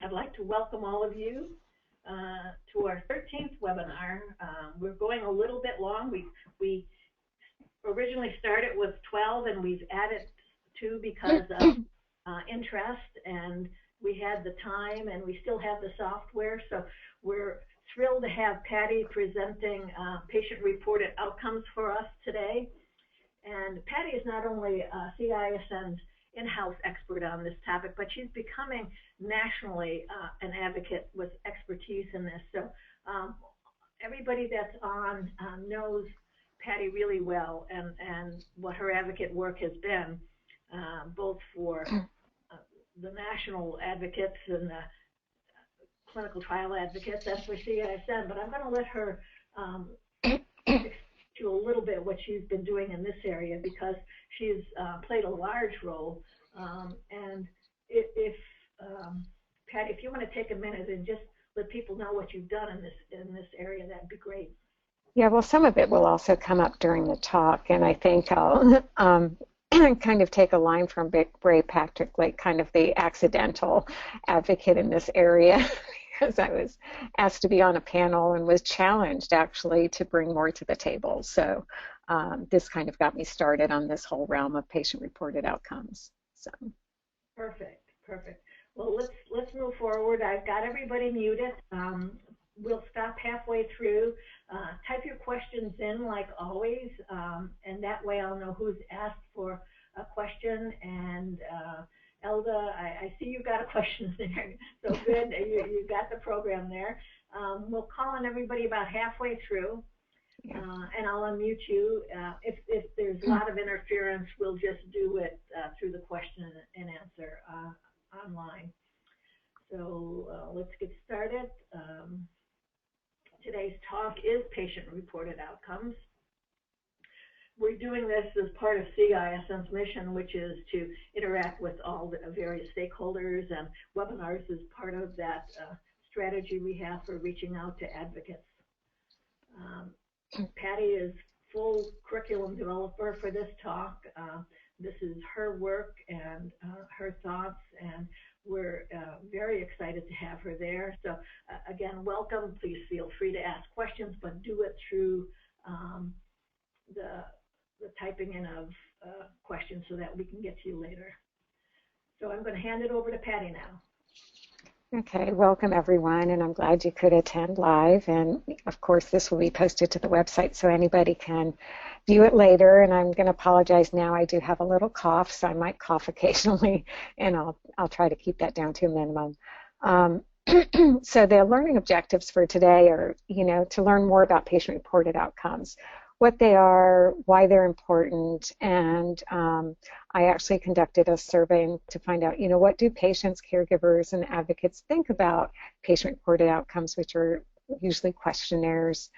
I'd like to welcome all of you to our 13th webinar. We're going a little bit long. We originally started with 12 and we've added 2 because of interest, and we had the time and we still have the software. So we're thrilled to have Patty presenting patient-reported outcomes for us today. And Patty is not only CISN's in-house expert on this topic, but she's becoming nationally an advocate with expertise in this. So everybody that's on knows Patty really well, and what her advocate work has been, both for the national advocates and the clinical trial advocates and for CISN. But I'm going to let her to a little bit what she's been doing in this area, because she's played a large role. And if Patty, if you want to take a minute and just let people know what you've done in this area, that'd be great. Yeah, well, some of it will also come up during the talk, and I think I'll kind of take a line from Bray Patrick, like kind of the accidental advocate in this area. Because I was asked to be on a panel and was challenged actually to bring more to the table. So this kind of got me started on this whole realm of patient-reported outcomes. So perfect. Well, let's move forward. I've got everybody muted. We'll stop halfway through. Type your questions in like always, and that way I'll know who's asked for a question. And Elda, I see you got a question there, so good. You got the program there. We'll call on everybody about halfway through, and I'll unmute you. If there's a lot of interference, we'll just do it through the question and answer online. So let's get started. Today's talk is patient-reported outcomes. We're doing this as part of CISN's mission, which is to interact with all the various stakeholders, and webinars is part of that strategy we have for reaching out to advocates. Patty is full curriculum developer for this talk. This is her work and her thoughts, and we're very excited to have her there. So again, welcome. Please feel free to ask questions, but do it through the typing in of questions so that we can get to you later. So I'm going to hand it over to Patty now. Okay, welcome everyone, and I'm glad you could attend live. And of course, this will be posted to the website so anybody can view it later. And I'm going to apologize now. I do have a little cough, so I might cough occasionally, and I'll try to keep that down to a minimum. So the learning objectives for today are, to learn more about patient-reported outcomes, what they are, why they're important, and I actually conducted a survey to find out, what do patients, caregivers, and advocates think about patient-reported outcomes, which are usually questionnaires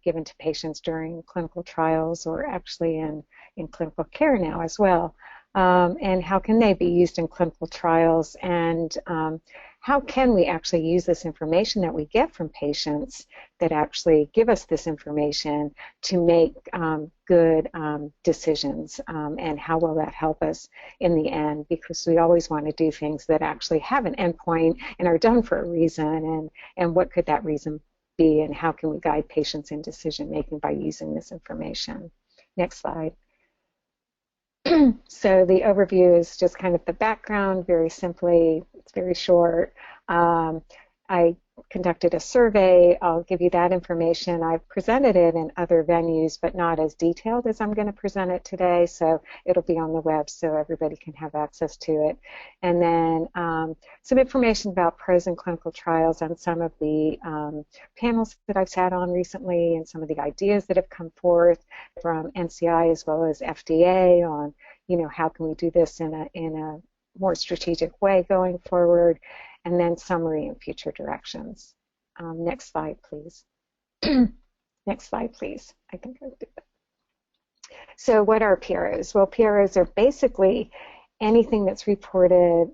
given to patients during clinical trials or actually in clinical care now as well. And how can they be used in clinical trials, and how can we actually use this information that we get from patients that actually give us this information to make good decisions, and how will that help us in the end, because we always want to do things that actually have an endpoint and are done for a reason, and what could that reason be, and how can we guide patients in decision making by using this information. Next slide. So the overview is just kind of the background, very simply. It's very short. I conducted a survey. I'll give you that information. I've presented it in other venues, but not as detailed as I'm going to present it today, so it'll be on the web so everybody can have access to it. And then some information about pros in clinical trials on some of the panels that I've sat on recently, and some of the ideas that have come forth from NCI as well as FDA on, how can we do this in a more strategic way going forward, and then summary and future directions. Next slide, please. Next slide, please. I think I did that. So what are PROs? Well, PROs are basically anything that's reported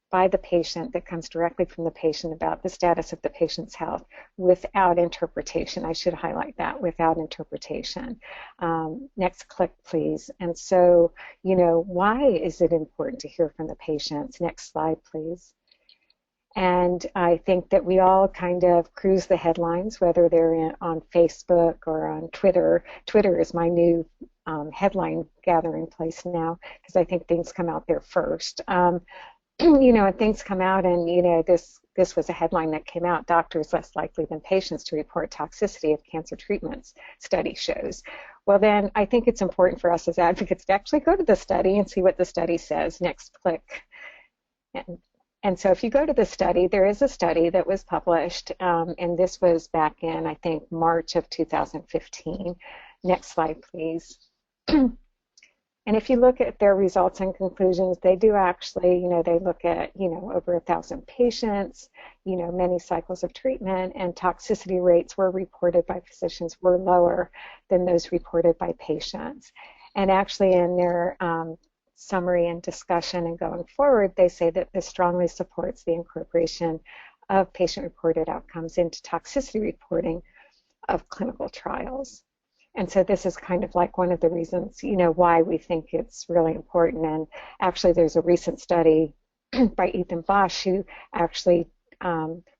by the patient that comes directly from the patient about the status of the patient's health without interpretation. I should highlight that, without interpretation. Next click, please. And so, why is it important to hear from the patients? Next slide, please. And I think that we all kind of cruise the headlines, whether they're on Facebook or on Twitter. Twitter is my new headline gathering place now because I think things come out there first. And things come out, and this was a headline that came out: doctors less likely than patients to report toxicity of cancer treatments, study shows. Well, then I think it's important for us as advocates to actually go to the study and see what the study says. Next click. And so if you go to the study, there is a study that was published, and this was back in, I think, March of 2015. Next slide, please. And if you look at their results and conclusions, they do actually, they look at, over 1,000 patients, many cycles of treatment, and toxicity rates were reported by physicians were lower than those reported by patients. And actually in their summary and discussion and going forward, they say that this strongly supports the incorporation of patient-reported outcomes into toxicity reporting of clinical trials. And so this is kind of like one of the reasons, why we think it's really important. And actually there's a recent study by Ethan Bosch who actually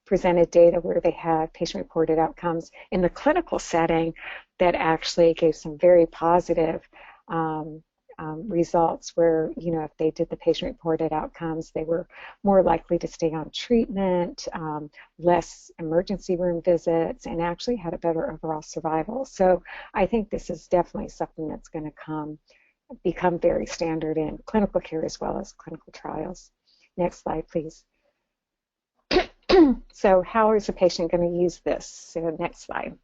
presented data where they had patient-reported outcomes in the clinical setting that actually gave some very positive results where, if they did the patient-reported outcomes, they were more likely to stay on treatment, less emergency room visits, and actually had a better overall survival. So I think this is definitely something that's going to become very standard in clinical care as well as clinical trials. Next slide, please. So how is a patient going to use this? So next slide.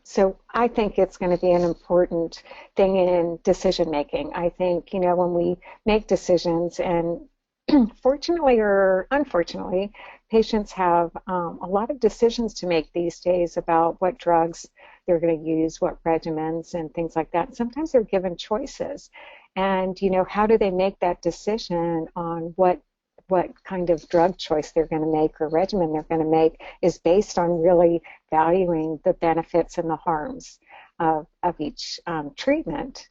So I think it's going to be an important thing in decision making. I think, when we make decisions, and fortunately or unfortunately, patients have a lot of decisions to make these days about what drugs they're going to use, what regimens and things like that. Sometimes they're given choices. And, how do they make that decision on what kind of drug choice they're going to make or regimen they're going to make is based on really valuing the benefits and the harms of each treatment.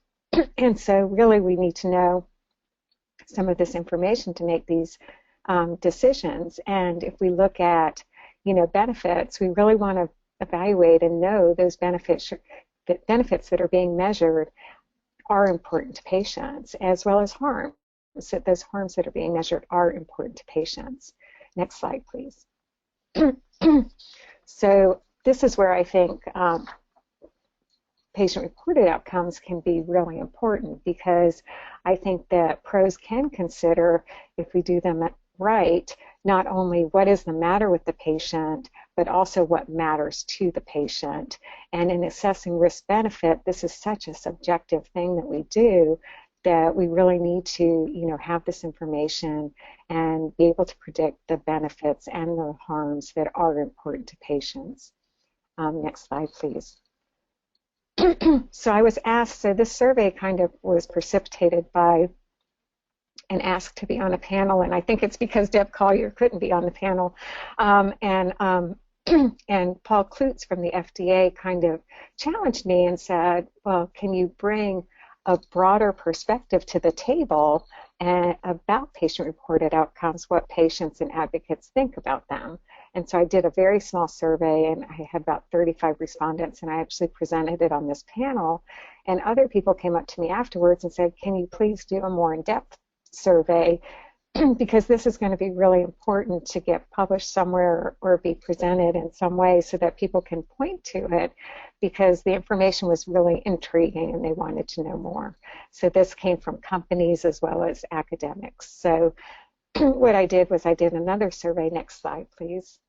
And so really we need to know some of this information to make these decisions. And if we look at, benefits, we really want to evaluate and know those benefits that are being measured are important to patients, as well as harm. So those harms that are being measured are important to patients. Next slide, please. So this is where I think patient-reported outcomes can be really important, because I think that pros can consider, if we do them right, not only what is the matter with the patient, but also what matters to the patient. And in assessing risk-benefit, this is such a subjective thing that we do, that we really need to, have this information and be able to predict the benefits and the harms that are important to patients. Next slide, please. So I was asked, so this survey kind of was precipitated by an ask to be on a panel, and I think it's because Deb Collier couldn't be on the panel. And Paul Klutz from the FDA kind of challenged me and said, well, can you bring a broader perspective to the table and about patient-reported outcomes, what patients and advocates think about them. And so I did a very small survey, and I had about 35 respondents, and I actually presented it on this panel. And other people came up to me afterwards and said, can you please do a more in-depth survey, because this is going to be really important to get published somewhere or be presented in some way so that people can point to it, because the information was really intriguing and they wanted to know more. So this came from companies as well as academics. So what I did was I did another survey. Next slide, please.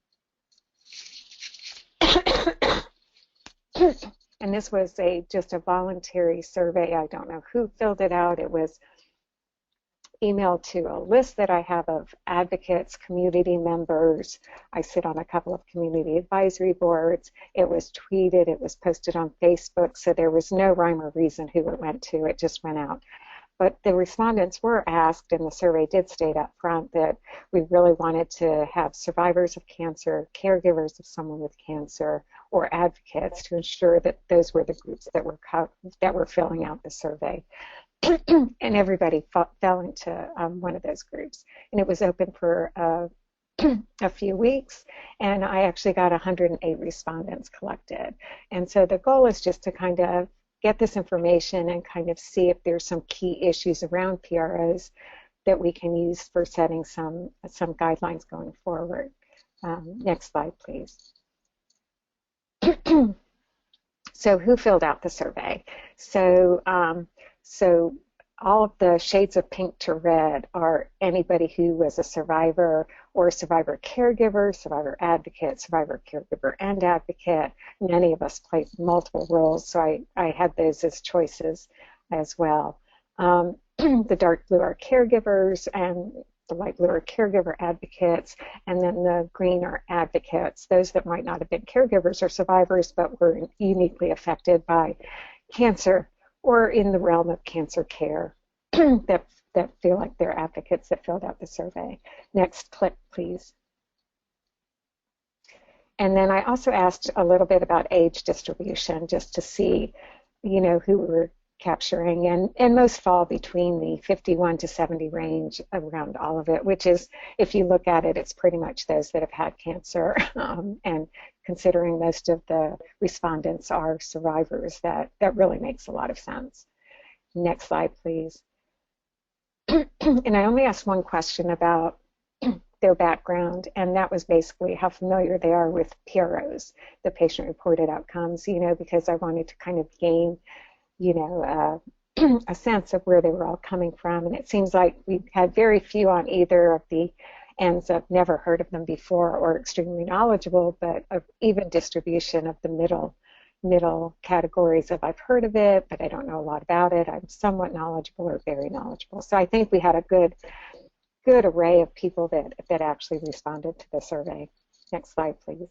And this was just a voluntary survey. I don't know who filled it out. It was emailed to a list that I have of advocates, community members. I sit on a couple of community advisory boards. It was tweeted, it was posted on Facebook, so there was no rhyme or reason who it went to. It just went out. But the respondents were asked, and the survey did state up front, that we really wanted to have survivors of cancer, caregivers of someone with cancer, or advocates to ensure that those were the groups that were filling out the survey. and everybody fell into one of those groups. And it was open for a few weeks, and I actually got 108 respondents collected. And so the goal is just to kind of get this information and kind of see if there's some key issues around PROs that we can use for setting some guidelines going forward. Next slide, please. So who filled out the survey? So all of the shades of pink to red are anybody who was a survivor or a survivor caregiver, survivor advocate, survivor caregiver and advocate. Many of us played multiple roles, so I had those as choices as well. The dark blue are caregivers, and the light blue are caregiver advocates, and then the green are advocates, those that might not have been caregivers or survivors but were uniquely affected by cancer or in the realm of cancer care that feel like they're advocates that filled out the survey. Next clip, please. And then I also asked a little bit about age distribution just to see, you know, who we're capturing, and most fall between the 51 to 70 range around all of it, which is, if you look at it, it's pretty much those that have had cancer, and considering most of the respondents are survivors, that really makes a lot of sense. Next slide, please. And I only asked one question about their background, and that was basically how familiar they are with PROs, the patient-reported outcomes, you know, because I wanted to kind of gain, you know, a sense of where they were all coming from. And it seems like we've had very few on either of the ends of never heard of them before or extremely knowledgeable, but of even distribution of the middle categories of I've heard of it, but I don't know a lot about it, I'm somewhat knowledgeable or very knowledgeable. So I think we had a good array of people that actually responded to the survey. Next slide, please.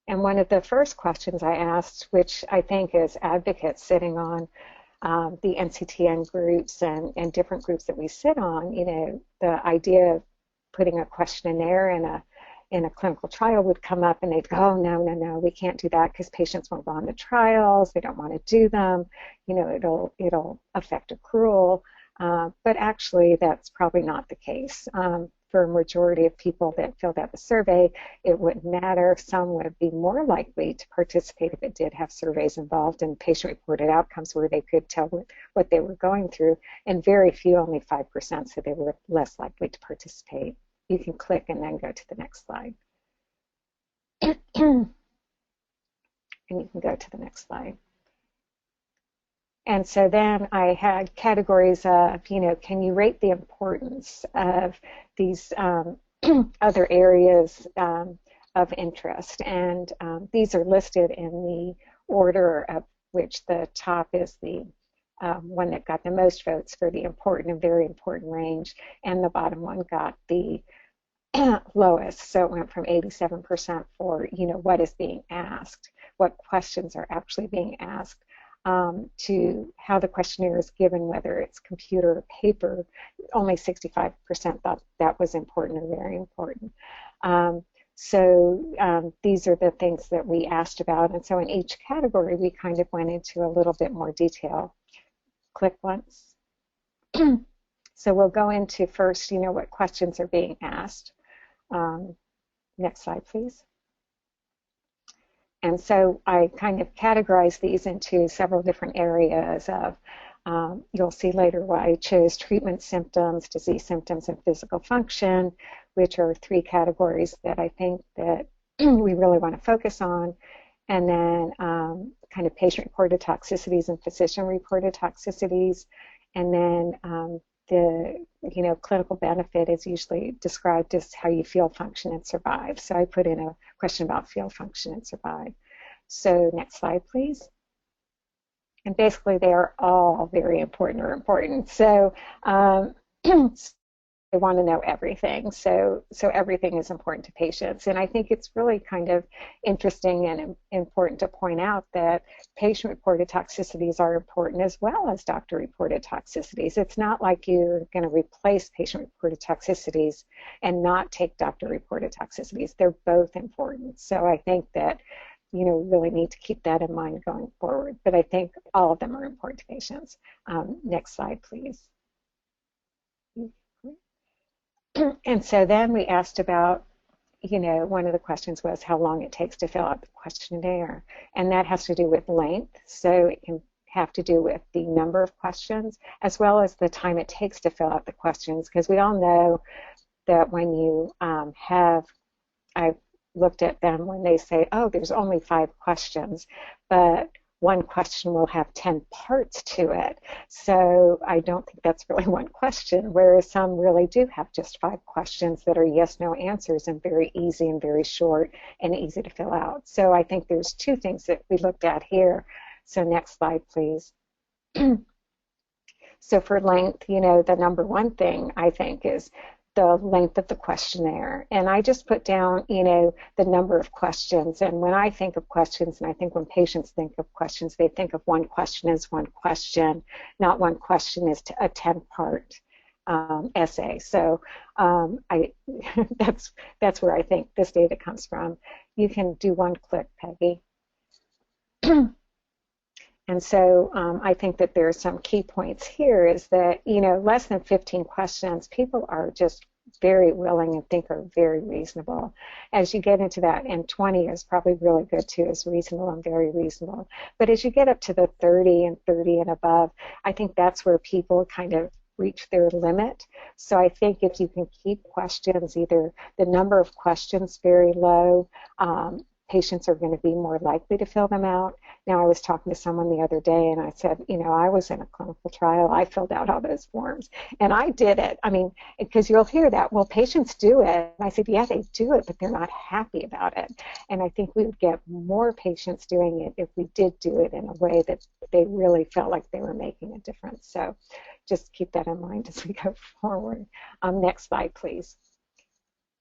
And one of the first questions I asked, which I think is advocates sitting on the NCTN groups and different groups that we sit on, you know, the idea of putting a questionnaire in a clinical trial would come up, and they'd go, oh, no, we can't do that because patients won't go on the trials, they don't want to do them, you know, it'll affect accrual. But actually, that's probably not the case. For a majority of people that filled out the survey, it wouldn't matter. Some would be more likely to participate if it did have surveys involved and patient-reported outcomes where they could tell what they were going through, and very few, only 5%, so they were less likely to participate. You can click and then go to the next slide. And you can go to the next slide. And so then I had categories of, you know, can you rate the importance of these other areas of interest? And these are listed in the order of which the top is the one that got the most votes for the important and very important range, and the bottom one got the lowest. So it went from 87% for, you know, what is being asked, what questions are actually being asked, to how the questionnaire is given, whether it's computer or paper. Only 65% thought that was important and very important. So these are the things that we asked about, and so in each category we kind of went into a little bit more detail. Click once. So we'll go into first, you know, what questions are being asked. Next slide, please. And so I kind of categorized these into several different areas of, you'll see later why I chose treatment symptoms, disease symptoms, and physical function, which are 3 categories that I think that we really want to focus on. And then kind of patient-reported toxicities and physician-reported toxicities. And then the, you know, clinical benefit is usually described as how you feel, function, and survive. So I put in a question about feel, function, and survive. So next slide, please. And basically, they are all very important or important. So they want to know everything. So everything is important to patients. And I think it's really kind of interesting and important to point out that patient-reported toxicities are important as well as doctor-reported toxicities. It's not like you're going to replace patient-reported toxicities and not take doctor-reported toxicities. They're both important. So I think that really need to keep that in mind going forward. But I think all of them are important to patients. Next slide, please. And so then we asked about, one of the questions was how long it takes to fill out the questionnaire. And that has to do with length. So it can have to do with the number of questions as well as the time it takes to fill out the questions. Because we all know that when you I've looked at them when they say, oh, there's only 5 questions, but one question will have 10 parts to it. So I don't think that's really one question, whereas some really do have just 5 questions that are yes, no answers and very easy and very short and easy to fill out. So I think there's 2 things that we looked at here. So next slide, please. So for length, the number one thing I think is the length of the questionnaire. And I just put down, the number of questions. And when I think of questions, and I think when patients think of questions, they think of one question as one question, not one question as a 10-part essay. So that's where I think this data comes from. You can do one click, Peggy. And so I think that there are some key points here is that, less than 15 questions, people are just very willing and think are very reasonable. As you get into that, and 20 is probably really good too, is reasonable and very reasonable. But as you get up to the 30 and above, I think that's where people kind of reach their limit. So I think if you can keep questions, either the number of questions very low, patients are going to be more likely to fill them out. Now, I was talking to someone the other day, and I said, I was in a clinical trial. I filled out all those forms, and I did it. I mean, because you'll hear that, well, patients do it. And I said, yeah, they do it, but they're not happy about it. And I think we would get more patients doing it if we did do it in a way that they really felt like they were making a difference. So just keep that in mind as we go forward. Next slide, please.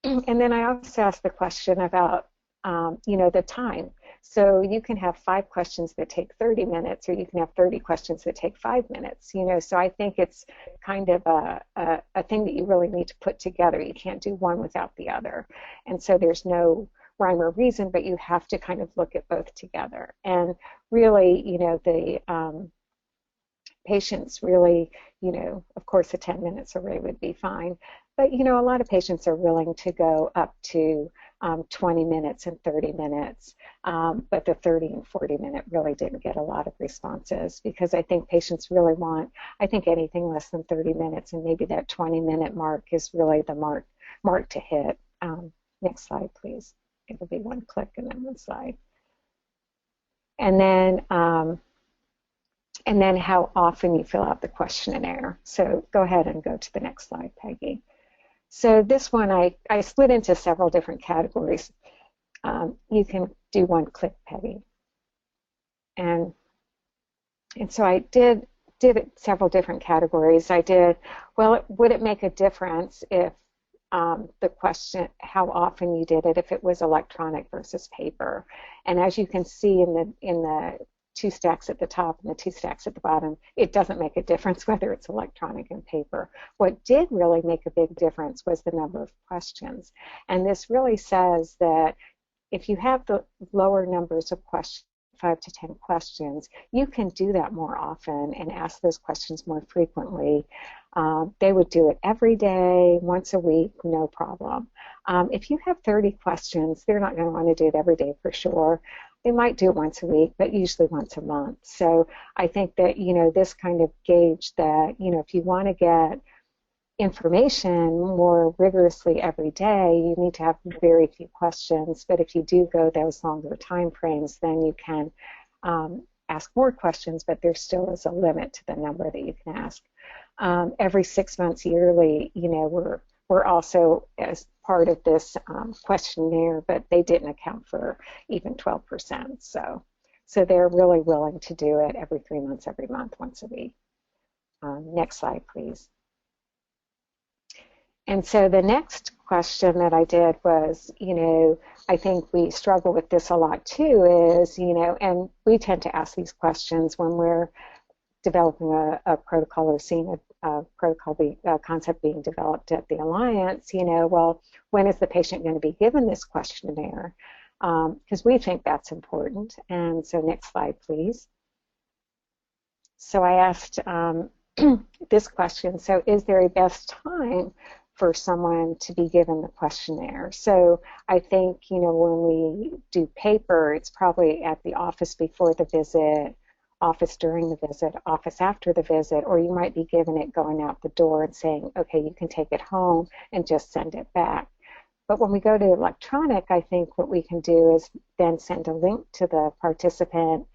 And then I also asked the question about the time. So you can have 5 questions that take 30 minutes, or you can have 30 questions that take 5 minutes. So I think it's kind of a thing that you really need to put together. You can't do one without the other. And so there's no rhyme or reason, but you have to kind of look at both together. And really, the patients really, of course, a 10 minutes array would be fine. But, a lot of patients are willing to go up to 20 minutes and 30 minutes, but the 30 and 40 minute really didn't get a lot of responses because I think patients really want, I think anything less than 30 minutes and maybe that 20-minute mark is really the mark to hit. Next slide, please. It'll be one click and then one slide. And then how often you fill out the questionnaire. So go ahead and go to the next slide, Peggy. So this one I split into several different categories. You can do one click, Peggy. And so I did it several different categories. I did, well, would it make a difference if the question, how often you did it, if it was electronic versus paper? And as you can see in the 2 stacks at the top and the 2 stacks at the bottom, it doesn't make a difference whether it's electronic and paper. What did really make a big difference was the number of questions. And this really says that if you have the lower numbers of questions, 5 to 10 questions, you can do that more often and ask those questions more frequently. They would do it every day, once a week, no problem. If you have 30 questions, they're not going to want to do it every day for sure. They might do it once a week, but usually once a month. So I think that, this kind of gauge that, if you want to get information more rigorously every day, you need to have very few questions. But if you do go those longer time frames, then you can ask more questions, but there still is a limit to the number that you can ask. Every 6 months yearly, we're also as part of this questionnaire, but they didn't account for even 12%. So they're really willing to do it every 3 months, every month, once a week. Next slide, please. And so the next question that I did was, I think we struggle with this a lot too, is, and we tend to ask these questions when we're developing a protocol or seeing a protocol concept being developed at the Alliance, well, when is the patient going to be given this questionnaire? because we think that's important. And so next slide, please. So I asked this question, so is there a best time for someone to be given the questionnaire? So I think, when we do paper, it's probably at the office before the visit, office during the visit, office after the visit, or you might be given it going out the door and saying, okay, you can take it home and just send it back. But when we go to electronic, I think what we can do is then send a link to the participant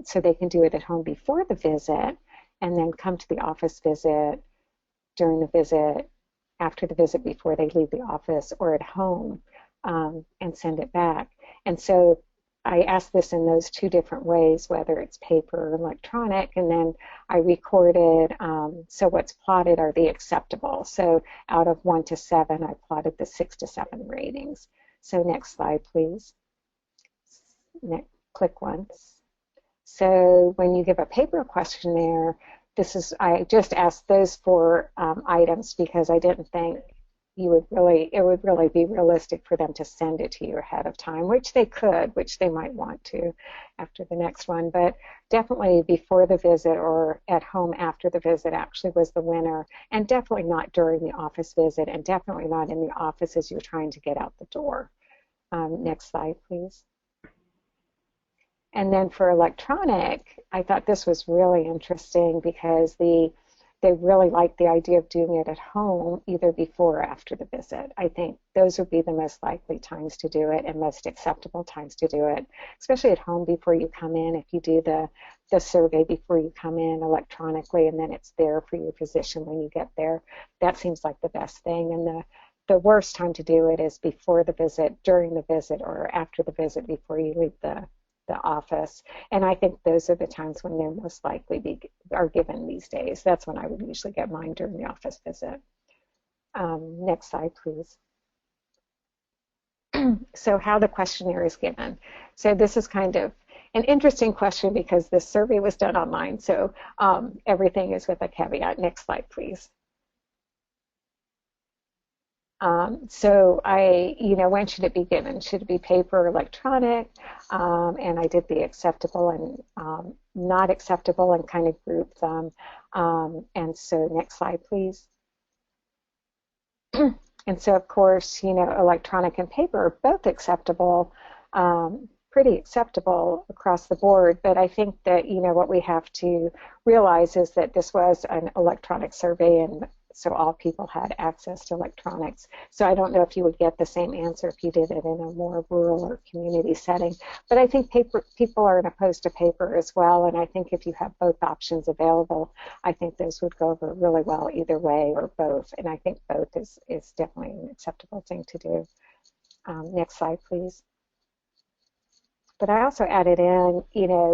so they can do it at home before the visit, and then come to the office visit, during the visit, after the visit, before they leave the office, or at home, and send it back. And so I asked this in those two different ways, whether it's paper or electronic, and then I recorded, so what's plotted are the acceptable. So out of 1 to 7, I plotted the 6 to 7 ratings. So next slide, please. Click once. So when you give a paper questionnaire, I just asked those 4 items because I didn't think it would really be realistic for them to send it to you ahead of time, which they could, which they might want to after the next one. But definitely before the visit or at home after the visit actually was the winner, and definitely not during the office visit, and definitely not in the office as you're trying to get out the door. Next slide, please. And then for electronic, I thought this was really interesting because they really liked the idea of doing it at home, either before or after the visit. I think those would be the most likely times to do it and most acceptable times to do it, especially at home before you come in. If you do the survey before you come in electronically, and then it's there for your physician when you get there, that seems like the best thing. And the worst time to do it is before the visit, during the visit, or after the visit before you leave the office. And I think those are the times when they're most likely are given these days. That's when I would usually get mine, during the office visit. Next slide, please. So how the questionnaire is given. So this is kind of an interesting question because this survey was done online, so everything is with a caveat. Next slide, please. So when should it be given? Should it be paper or electronic? And I did the acceptable and not acceptable and kind of grouped them. And so next slide, please. And so, of course, electronic and paper are both acceptable, pretty acceptable across the board. But I think that, what we have to realize is that this was an electronic survey, and so all people had access to electronics. So I don't know if you would get the same answer if you did it in a more rural or community setting. But I think people aren't opposed to paper as well, and I think if you have both options available, I think those would go over really well either way or both. And I think both is definitely an acceptable thing to do. Next slide, please. But I also added in,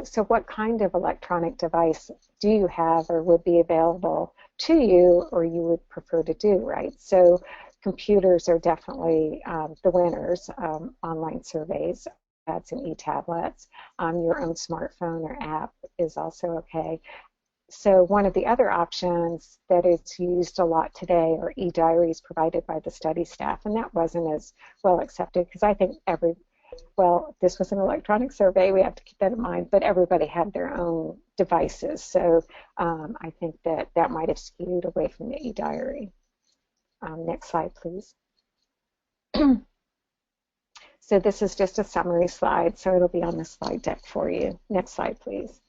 so what kind of electronic device do you have or would be available to you or you would prefer to do, right? So computers are definitely the winners, online surveys, iPads and e-tablets. Your own smartphone or app is also okay. So one of the other options that is used a lot today are e-diaries provided by the study staff, and that wasn't as well accepted because I think this was an electronic survey, we have to keep that in mind, but everybody had their own devices. So I think that might have skewed away from the e-diary. Next slide, please. So this is just a summary slide, so it'll be on the slide deck for you. Next slide, please.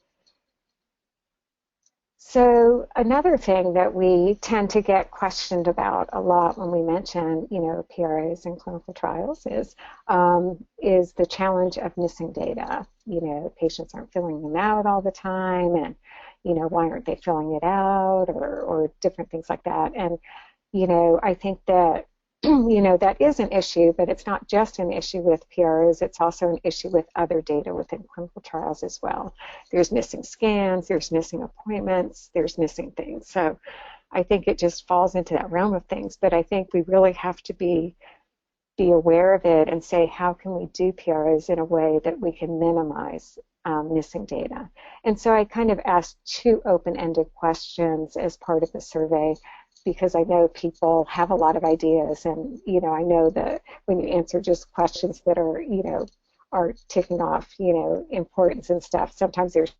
So another thing that we tend to get questioned about a lot when we mention, PRAs in clinical trials is the challenge of missing data. Patients aren't filling them out all the time, and why aren't they filling it out, or different things like that. And I think that that is an issue, but it's not just an issue with PROs, it's also an issue with other data within clinical trials as well. There's missing scans, there's missing appointments, there's missing things. So I think it just falls into that realm of things, but I think we really have to be aware of it and say, how can we do PROs in a way that we can minimize missing data? And so I kind of asked 2 open-ended questions as part of the survey. because I know people have a lot of ideas, and I know that when you answer just questions that are are ticking off importance and stuff, sometimes there's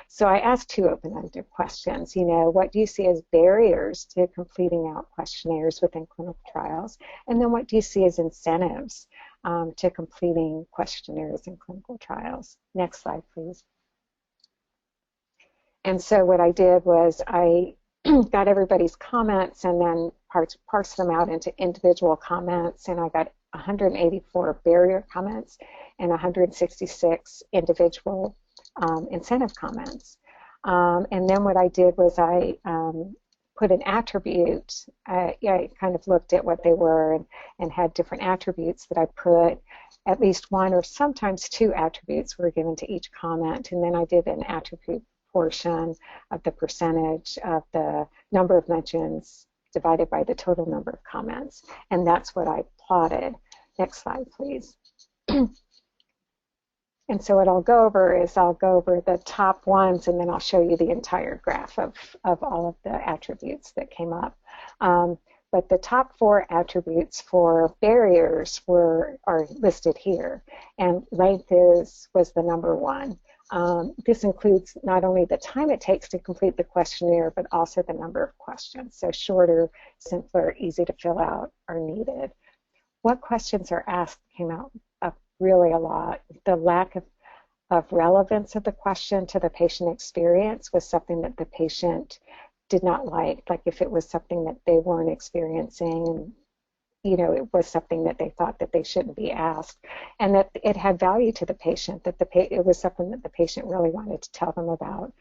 so I asked two open-ended questions. What do you see as barriers to completing out questionnaires within clinical trials? And then what do you see as incentives to completing questionnaires in clinical trials? Next slide, please. And so what I did was I got everybody's comments and then parsed them out into individual comments, and I got 184 barrier comments and 166 individual incentive comments. And then what I did was I put an attribute. I kind of looked at what they were and had different attributes that I put. At least one or sometimes two attributes were given to each comment, and then I did an attribute portion of the percentage of the number of mentions divided by the total number of comments, and that's what I plotted. Next slide, please. And so what I'll go over is I'll go over the top ones, and then I'll show you the entire graph of all of the attributes that came up. But the top 4 attributes for barriers are listed here, and length was the number 1. This includes not only the time it takes to complete the questionnaire, but also the number of questions. So shorter, simpler, easy to fill out are needed. What questions are asked came out up really a lot. The lack of relevance of the question to the patient experience was something that the patient did not like if it was something that they weren't experiencing, and it was something that they thought that they shouldn't be asked, and that it had value to the patient, that it was something that the patient really wanted to tell them about.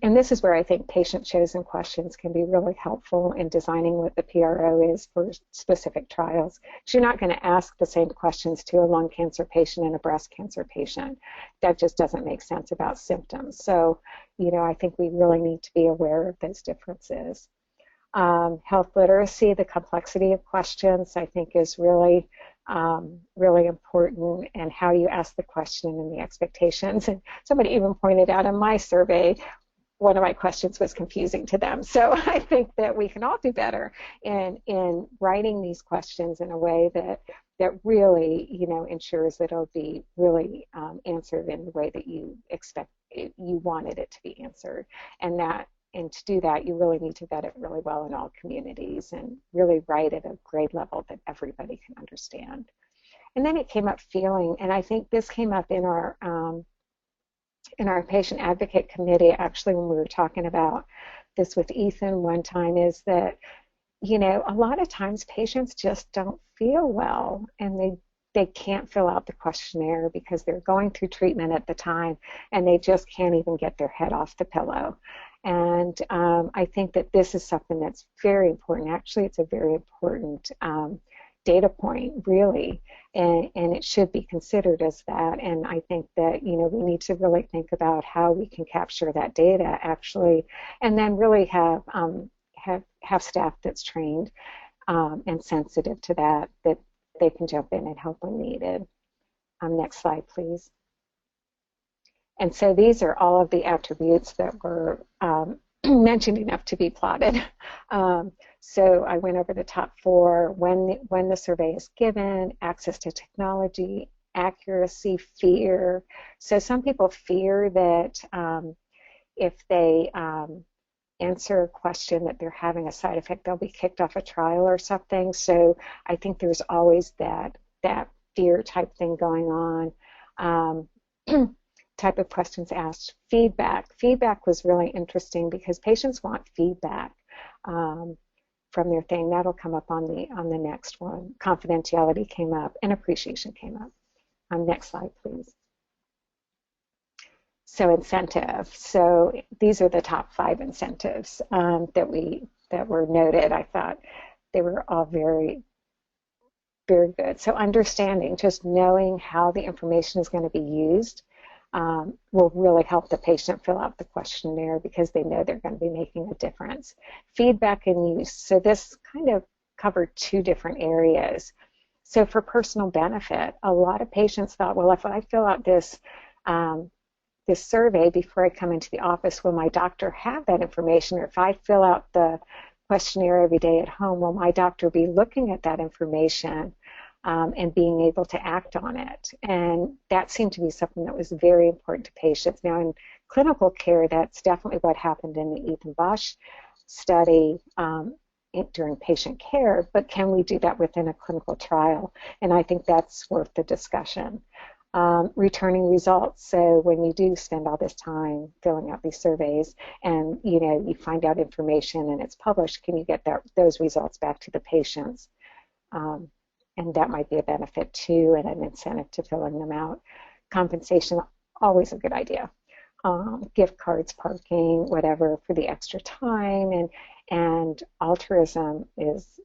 And this is where I think patient-chosen questions can be really helpful in designing what the PRO is for specific trials. So you're not going to ask the same questions to a lung cancer patient and a breast cancer patient. That just doesn't make sense about symptoms. So, I think we really need to be aware of those differences. Health literacy, the complexity of questions, I think is really important, and how you ask the question and the expectations. And somebody even pointed out in my survey, one of my questions was confusing to them. So I think that we can all do better in writing these questions in a way that really, ensures that it'll be really answered in the way that you expect you wanted it to be answered. And to do that, you really need to vet it really well in all communities and really write at a grade level that everybody can understand. And then it came up feeling, and I think this came up in our patient advocate committee, actually, when we were talking about this with Ethan one time, is that, a lot of times patients just don't feel well, and they can't fill out the questionnaire because they're going through treatment at the time, and they just can't even get their head off the pillow. And I think that this is something that's very important. Actually, it's a very important data point, really, and it should be considered as that. And I think that, we need to really think about how we can capture that data, actually, and then really have staff that's trained and sensitive to that they can jump in and help when needed. Next slide, please. And so these are all of the attributes that were mentioned enough to be plotted. So I went over the top 4: when the survey is given, access to technology, accuracy, fear. So some people fear that if they answer a question that they're having a side effect, they'll be kicked off a trial or something. So I think there's always that fear type thing going on. Type of questions asked. Feedback was really interesting because patients want feedback from their thing. That'll come up on the next one. Confidentiality came up, and appreciation came up. Next slide, please. So incentive. So these are the top 5 incentives that were noted. I thought they were all very, very good. So understanding, just knowing how the information is going to be used will really help the patient fill out the questionnaire because they know they're going to be making a difference. Feedback and use. So this kind of covered 2 different areas. So for personal benefit, a lot of patients thought, well, if I fill out this this survey before I come into the office, will my doctor have that information? Or if I fill out the questionnaire every day at home, will my doctor be looking at that information and being able to act on it? And that seemed to be something that was very important to patients. Now, in clinical care, that's definitely what happened in the Ethan Bosch study during patient care, but can we do that within a clinical trial? And I think that's worth the discussion. Returning results. So when you do spend all this time filling out these surveys and you find out information and it's published, can you get those results back to the patients? And that might be a benefit too, and an incentive to filling them out. Compensation, always a good idea. Gift cards, parking, whatever for the extra time, and altruism is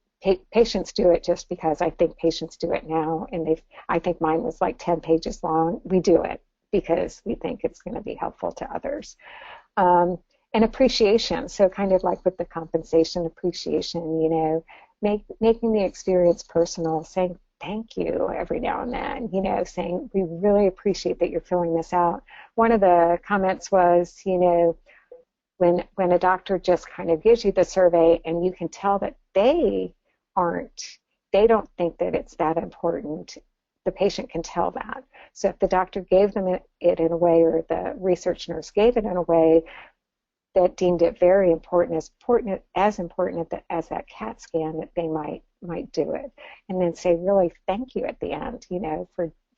patients do it just because I think patients do it now, and I think mine was like 10 pages long. We do it because we think it's going to be helpful to others. And appreciation, so kind of like with the compensation, appreciation, making the experience personal, saying thank you every now and then, saying we really appreciate that you're filling this out. One of the comments was, when a doctor just kind of gives you the survey and you can tell that they don't think that it's that important, the patient can tell that. So if the doctor gave them it in a way, or the research nurse gave it in a way that deemed it very important, as important as that CAT scan, that they might do it, and then say really thank you at the end,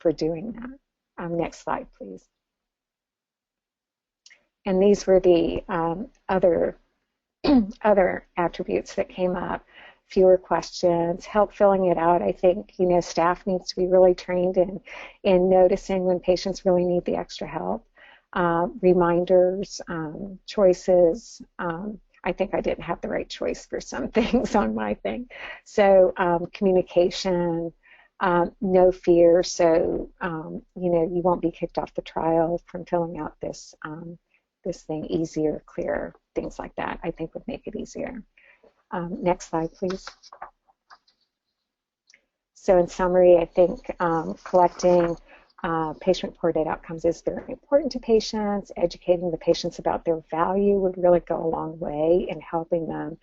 for doing that. Next slide, please. And these were the other attributes that came up. Fewer questions, help filling it out. I think staff needs to be really trained in noticing when patients really need the extra help. Reminders, choices. I think I didn't have the right choice for some things on my thing. So communication, no fear. So you won't be kicked off the trial from filling out this thing. Easier, clearer, things like that. I think would make it easier. Next slide, please. So in summary, I think collecting patient-reported outcomes is very important to patients. Educating the patients about their value would really go a long way in helping them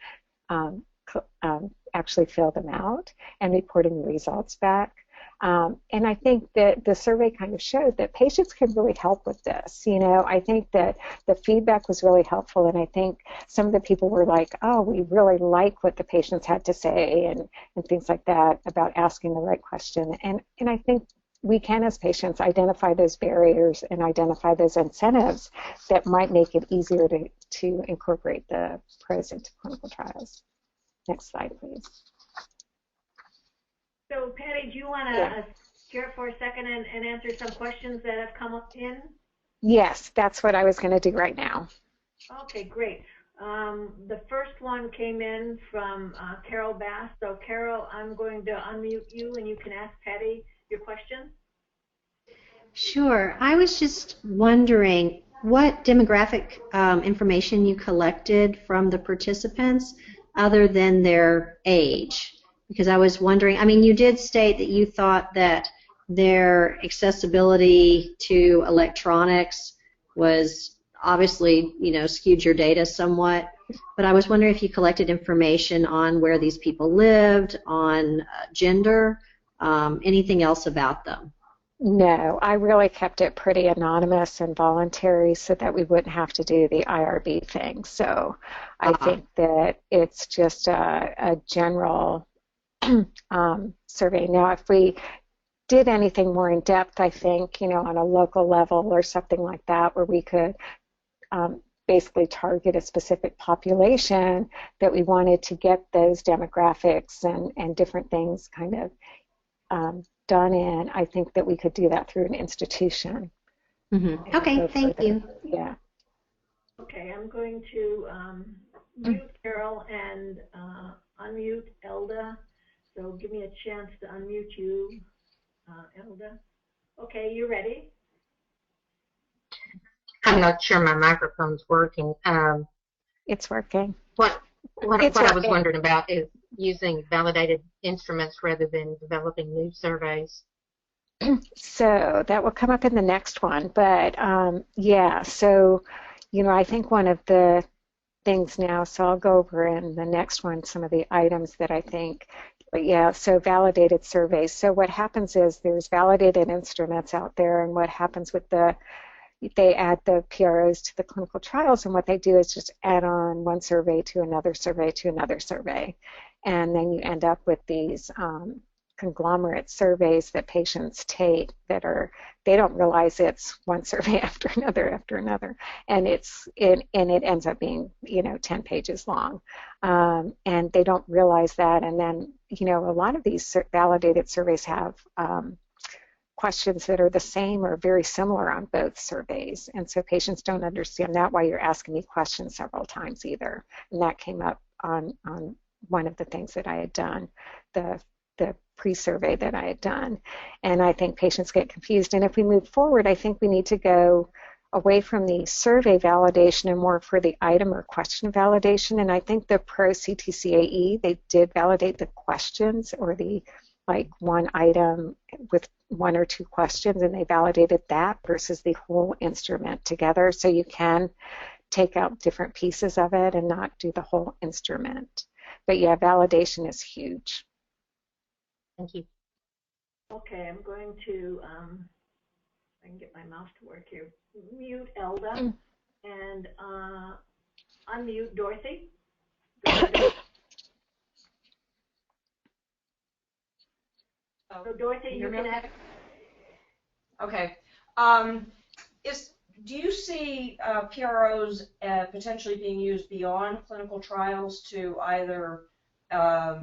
actually fill them out and reporting the results back. And I think that the survey kind of showed that patients can really help with this. I think that the feedback was really helpful, and I think some of the people were like, oh, we really like what the patients had to say and things like that about asking the right question. And I think we can, as patients, identify those barriers and identify those incentives that might make it easier to incorporate the PROS into clinical trials. Next slide, please. So, Patty, do you want to share for a second and answer some questions that have come up in? Yes, that's what I was going to do right now. Okay, great. The first one came in from Carol Bass. So, Carol, I'm going to unmute you, and you can ask Patty your question. Sure. I was just wondering what demographic information you collected from the participants other than their age. Because I was wondering, you did state that you thought that their accessibility to electronics was obviously, skewed your data somewhat. But I was wondering if you collected information on where these people lived, on gender, anything else about them. No, I really kept it pretty anonymous and voluntary so that we wouldn't have to do the IRB thing. So I think that it's just a general survey. Now, if we did anything more in depth, I think, on a local level or something like that, where we could basically target a specific population that we wanted to get those demographics and different things kind of done in, I think that we could do that through an institution. Mm-hmm. Okay, thank you. Yeah. Okay, I'm going to mute Carol and unmute Elda. So give me a chance to unmute you, Elda. Okay, you ready? I'm not sure my microphone's working. It's working. What I was wondering about is using validated instruments rather than developing new surveys. So that will come up in the next one. But yeah, so, I think one of the things now, so I'll go over in the next one some of the items that I think, but yeah, so validated surveys. So what happens is there's validated instruments out there, and what happens with they add the PROs to the clinical trials, and what they do is just add on one survey to another survey to another survey. And then you end up with these conglomerate surveys that patients take that they don't realize it's one survey after another, and it ends up being 10 pages long, and they don't realize that. And then a lot of these validated surveys have questions that are the same or very similar on both surveys, and so patients don't understand that, why you're asking me questions several times either. And that came up on one of the things that I had done, the pre-survey that I had done. And I think patients get confused. And if we move forward, I think we need to go away from the survey validation and more for the item or question validation. And I think the Pro CTCAE, they did validate the questions, or the one item with one or two questions, and they validated that versus the whole instrument together. So you can take out different pieces of it and not do the whole instrument. But yeah, validation is huge. Thank you. Okay, I'm going to, I can get my mouse to work here, mute Elda and unmute Dorothy. So Dorothy, you can ask. Okay. Do you see PROs potentially being used beyond clinical trials to either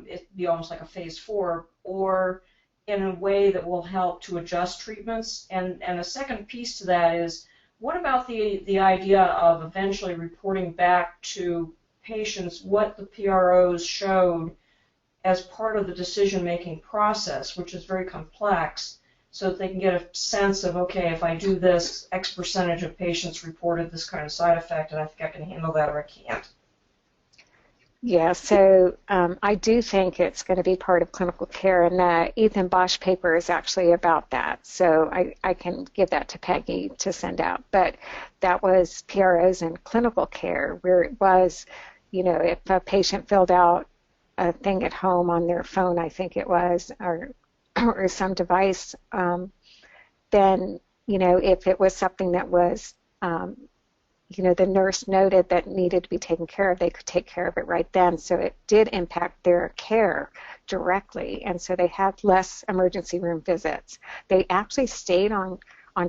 it be almost like a phase 4, or in a way that will help to adjust treatments? And a second piece to that is, what about the idea of eventually reporting back to patients what the PROs showed as part of the decision-making process, which is very complex, so that they can get a sense of, okay, if I do this, X percentage of patients reported this kind of side effect, and I think I can handle that, or I can't. Yeah, so I do think it's going to be part of clinical care, and the Ethan Bosch paper is actually about that. So I can give that to Peggy to send out. But that was PROs in clinical care, where it was, if a patient filled out a thing at home on their phone, I think it was, or some device, then, if it was something that was the nurse noted that needed to be taken care of, they could take care of it right then. So it did impact their care directly, and so they had less emergency room visits. They actually stayed on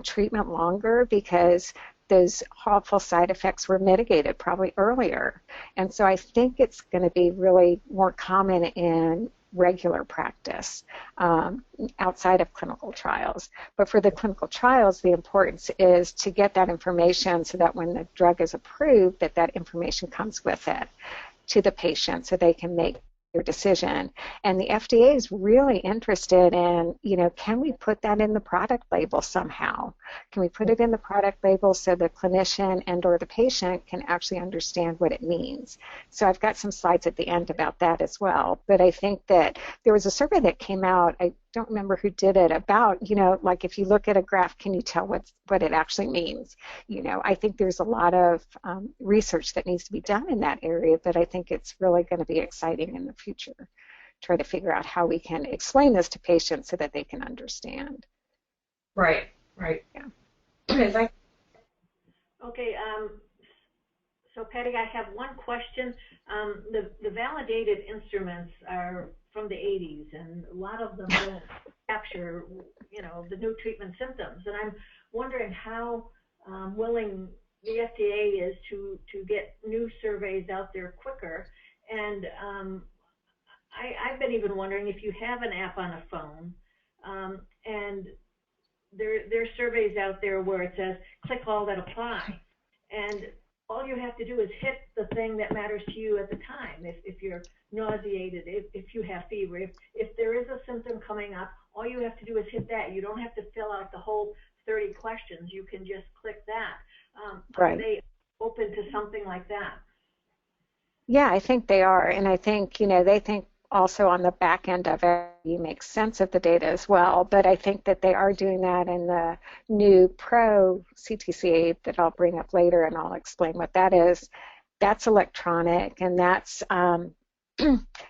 treatment longer because those awful side effects were mitigated probably earlier. And so I think it's going to be really more common in regular practice outside of clinical trials. But for the clinical trials, the importance is to get that information so that when the drug is approved, that information comes with it to the patient so they can make their decision. And the FDA is really interested in, can we put that in the product label somehow? Can we put it in the product label so the clinician and or the patient can actually understand what it means? So I've got some slides at the end about that as well. But I think that there was a survey that came out, I don't remember who did it, about, like if you look at a graph, can you tell what it actually means? I think there's a lot of research that needs to be done in that area, but I think it's really going to be exciting in the future. Try to figure out how we can explain this to patients so that they can understand. Right. Yeah. Okay, thank you. Okay, so Patty, I have one question. The validated instruments are from the 80s, and a lot of them don't capture, the new treatment symptoms. And I'm wondering how willing the FDA is to get new surveys out there quicker. And I've been even wondering if you have an app on a phone, and there's surveys out there where it says, click all that apply. And all you have to do is hit the thing that matters to you at the time. If you're nauseated, if you have fever, if there is a symptom coming up, all you have to do is hit that. You don't have to fill out the whole 30 questions. You can just click that. Right. Are they open to something like that? Yeah, I think they are. And I think, they think also on the back end of it, you make sense of the data as well. But I think that they are doing that in the new Pro CTCA that I'll bring up later, and I'll explain what that is. That's electronic, and that's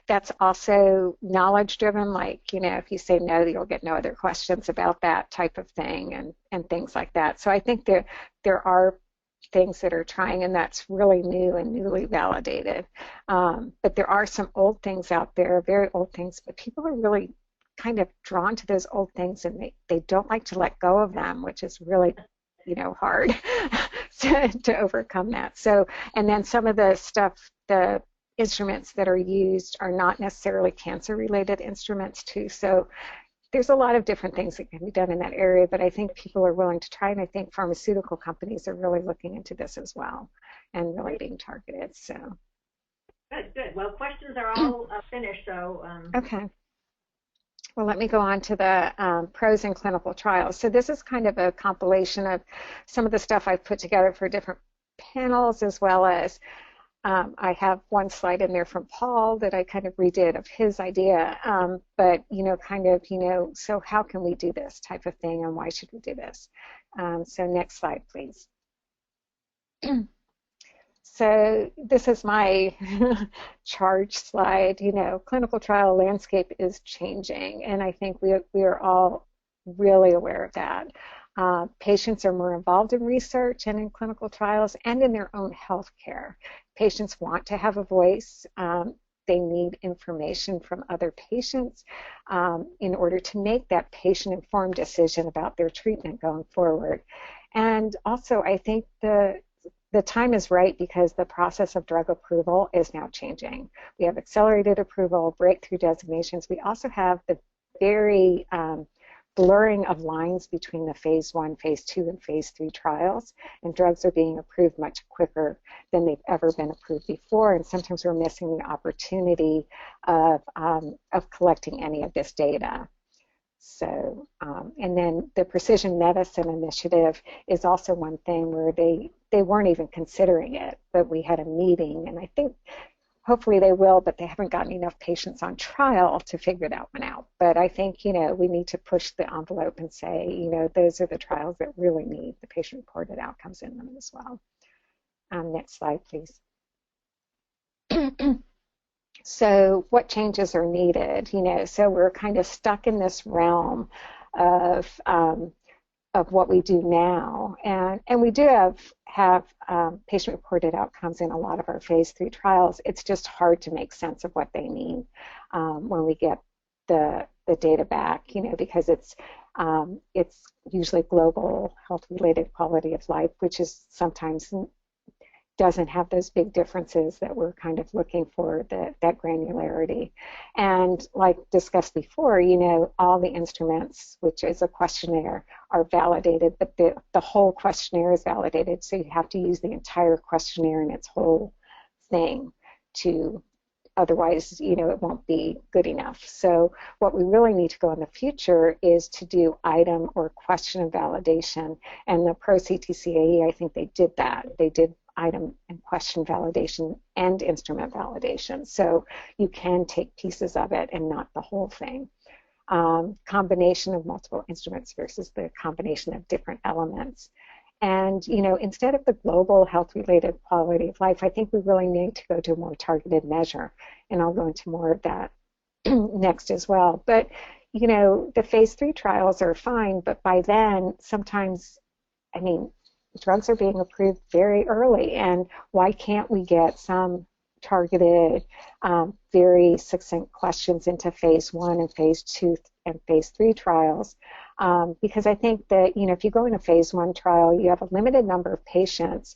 that's also knowledge driven, like, you know, if you say no, you'll get no other questions about that type of thing, and things like that. So I think there are things that are trying, and that's really new and newly validated. But there are some old things out there, very old things, but people are really kind of drawn to those old things, and they don't like to let go of them, which is really, you know, hard to overcome that. So, and then some of the stuff, the instruments that are used are not necessarily cancer-related instruments too. So there's a lot of different things that can be done in that area, but I think people are willing to try, and I think pharmaceutical companies are really looking into this as well and really being targeted. So good. Well, questions are all finished, so okay. Well, let me go on to the pros in clinical trials. So this is kind of a compilation of some of the stuff I've put together for different panels, as well as I have one slide in there from Paul that I kind of redid of his idea, but, you know, kind of, you know, so how can we do this type of thing, and why should we do this? So next slide, please. So this is my charge slide. You know, clinical trial landscape is changing, and I think we are all really aware of that. Patients are more involved in research and in clinical trials and in their own health care. Patients want to have a voice. They need information from other patients in order to make that patient-informed decision about their treatment going forward. And also, I think the time is right because the process of drug approval is now changing. We have accelerated approval, breakthrough designations. We also have the very blurring of lines between the phase 1, phase 2, and phase 3 trials, and drugs are being approved much quicker than they've ever been approved before, and sometimes we're missing the opportunity of collecting any of this data. So, and then the Precision Medicine Initiative is also one thing where they weren't even considering it, but we had a meeting, and I think hopefully they will, but they haven't gotten enough patients on trial to figure that one out. But I think, you know, we need to push the envelope and say, you know, those are the trials that really need the patient-reported outcomes in them as well. Next slide, please. So what changes are needed? You know, so we're kind of stuck in this realm of what we do now, and we do have patient-reported outcomes in a lot of our phase 3 trials. It's just hard to make sense of what they mean when we get the data back, you know, because it's usually global health-related quality of life, which is sometimes doesn't have those big differences that we're kind of looking for, that granularity. And like discussed before, you know, all the instruments, which is a questionnaire, are validated, but the whole questionnaire is validated, so you have to use the entire questionnaire in its whole thing to, otherwise, you know, it won't be good enough. So what we really need to go in the future is to do item or question validation, and the Pro CTCAE, I think they did that. They did item and question validation and instrument validation. So you can take pieces of it and not the whole thing. Combination of multiple instruments versus the combination of different elements. And, you know, instead of the global health-related quality of life, I think we really need to go to a more targeted measure. And I'll go into more of that next as well. But, you know, the phase 3 trials are fine, but by then, sometimes, I mean, drugs are being approved very early, and why can't we get some targeted, very succinct questions into phase 1 and phase 2 and phase 3 trials? Because I think that, you know, if you go in a phase 1 trial, you have a limited number of patients.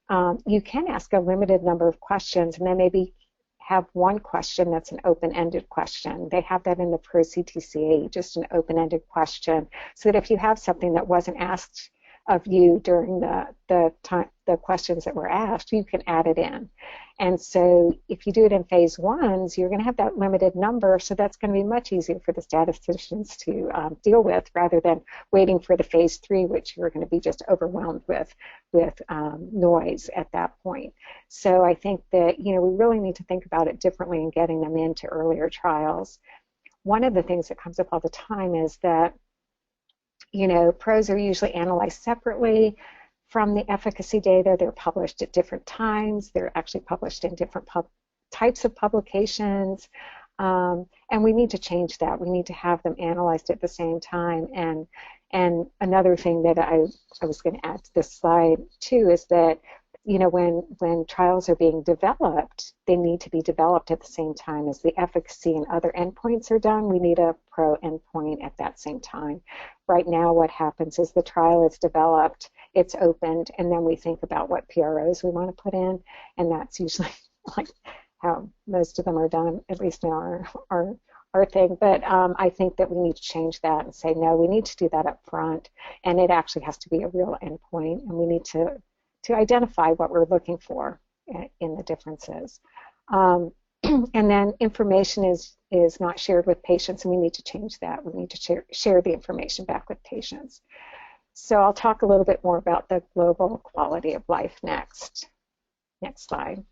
You can ask a limited number of questions, and then maybe have one question that's an open-ended question. They have that in the Pro CTCAE, just an open-ended question, so that if you have something that wasn't asked of you during the questions that were asked, you can add it in. And so if you do it in phase 1s, you're going to have that limited number, so that's going to be much easier for the statisticians to deal with rather than waiting for the phase 3, which you're going to be just overwhelmed with noise at that point. So I think that, we really need to think about it differently in getting them into earlier trials. One of the things that comes up all the time is that, PROs are usually analyzed separately from the efficacy data. They're published at different times. They're actually published in different types of publications. And we need to change that. We need to have them analyzed at the same time. And another thing that I was going to add to this slide too is that, when trials are being developed, they need to be developed at the same time as the efficacy and other endpoints are done. We need a pro endpoint at that same time. Right now, what happens is the trial is developed, it's opened, and then we think about what PROs we want to put in, and that's usually like how most of them are done, at least in our thing. But I think that we need to change that and say, no, we need to do that up front, and it actually has to be a real endpoint, and we need to identify what we're looking for in the differences. And then information is not shared with patients, and we need to change that. We need to share the information back with patients. So I'll talk a little bit more about the global quality of life next. Next slide.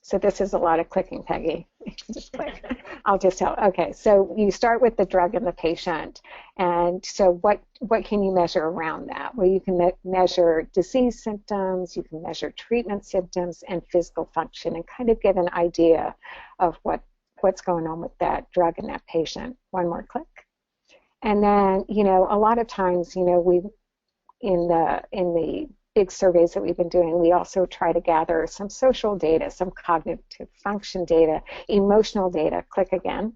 So this is a lot of clicking, Peggy. Just click. I'll just tell. Okay, so you start with the drug and the patient. And so what can you measure around that? Well, you can measure disease symptoms, you can measure treatment symptoms, and physical function, and kind of get an idea of what's going on with that drug and that patient. One more click. And then, a lot of times, we in the big surveys that we've been doing, we also try to gather some social data, some cognitive function data, emotional data. Click again.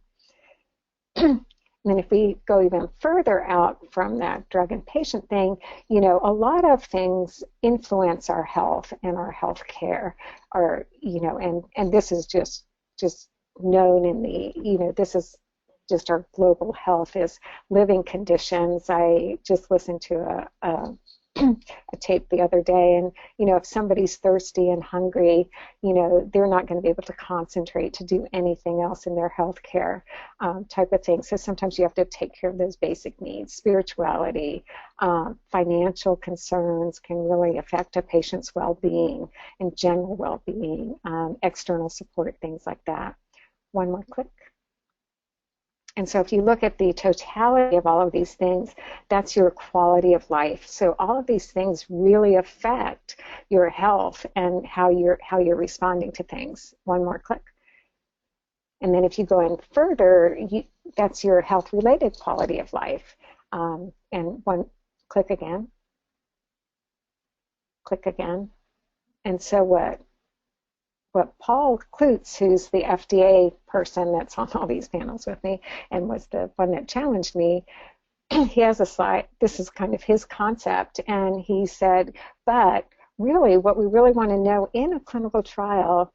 And then if we go even further out from that drug and patient thing, a lot of things influence our health and our health care, and this is just known in the, this is just our global health is living conditions. I just listened to a tape the other day, and if somebody's thirsty and hungry, they're not going to be able to concentrate to do anything else in their health care type of thing. So sometimes you have to take care of those basic needs. Spirituality, financial concerns can really affect a patient's well-being and general well-being, external support, things like that. One more click. And so if you look at the totality of all of these things, that's your quality of life. So all of these things really affect your health and how you're responding to things. One more click. And then if you go in further, that's your health-related quality of life. And one click again. Click again. And so what Paul Klutz, who's the FDA person that's on all these panels with me and was the one that challenged me, he has a slide. This is kind of his concept, and he said, but really what we really want to know in a clinical trial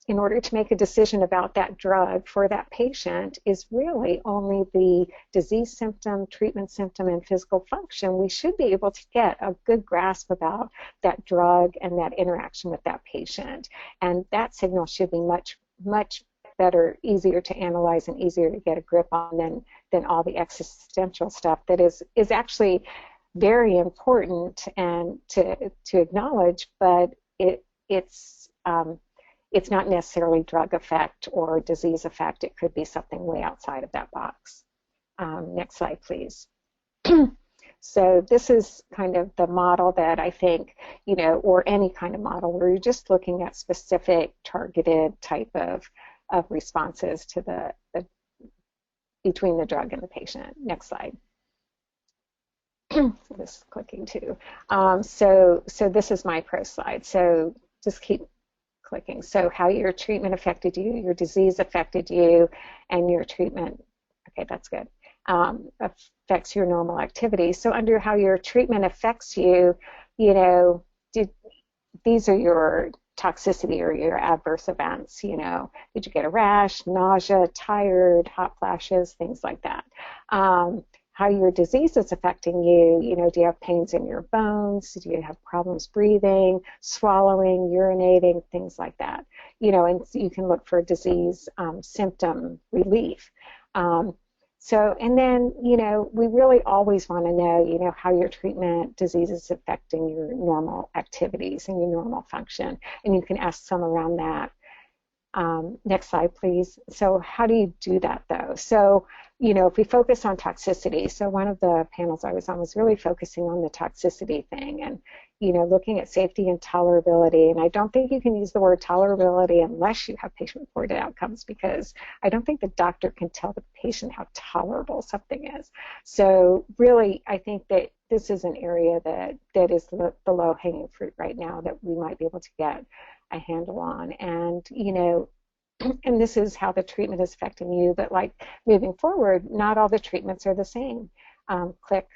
in order to make a decision about that drug for that patient is really only the disease symptom, treatment symptom, and physical function. We should be able to get a good grasp about that drug and that interaction with that patient. And that signal should be much, much better, easier to analyze and easier to get a grip on than all the existential stuff that is actually very important and to acknowledge, but it's not necessarily drug effect or disease effect. It could be something way outside of that box. Next slide, please. So this is kind of the model that I think, or any kind of model where you're just looking at specific targeted type of responses to the between the drug and the patient. Next slide. This is clicking too. So this is my pro slide. So just keep clicking. So how your treatment affected you, your disease affected you, and your treatment, okay, that's good, affects your normal activity. So under how your treatment affects you, these are your toxicity or your adverse events. Did you get a rash, nausea, tired, hot flashes, things like that. how your disease is affecting you. You know, do you have pains in your bones? Do you have problems breathing, swallowing, urinating, things like that? You know, and you can look for disease symptom relief. And then, you know, we really always want to know, you know, how your treatment disease is affecting your normal activities and your normal function. And you can ask some around that. Next slide, please. So how do you do that, though? So, you know, if we focus on toxicity, so one of the panels I was on was really focusing on the toxicity thing and, you know, looking at safety and tolerability. And I don't think you can use the word tolerability unless you have patient-reported outcomes, because I don't think the doctor can tell the patient how tolerable something is. So really, I think that this is an area that is the low-hanging fruit right now that we might be able to get a handle on. And, you know, and this is how the treatment is affecting you, but like moving forward, not all the treatments are the same. Click.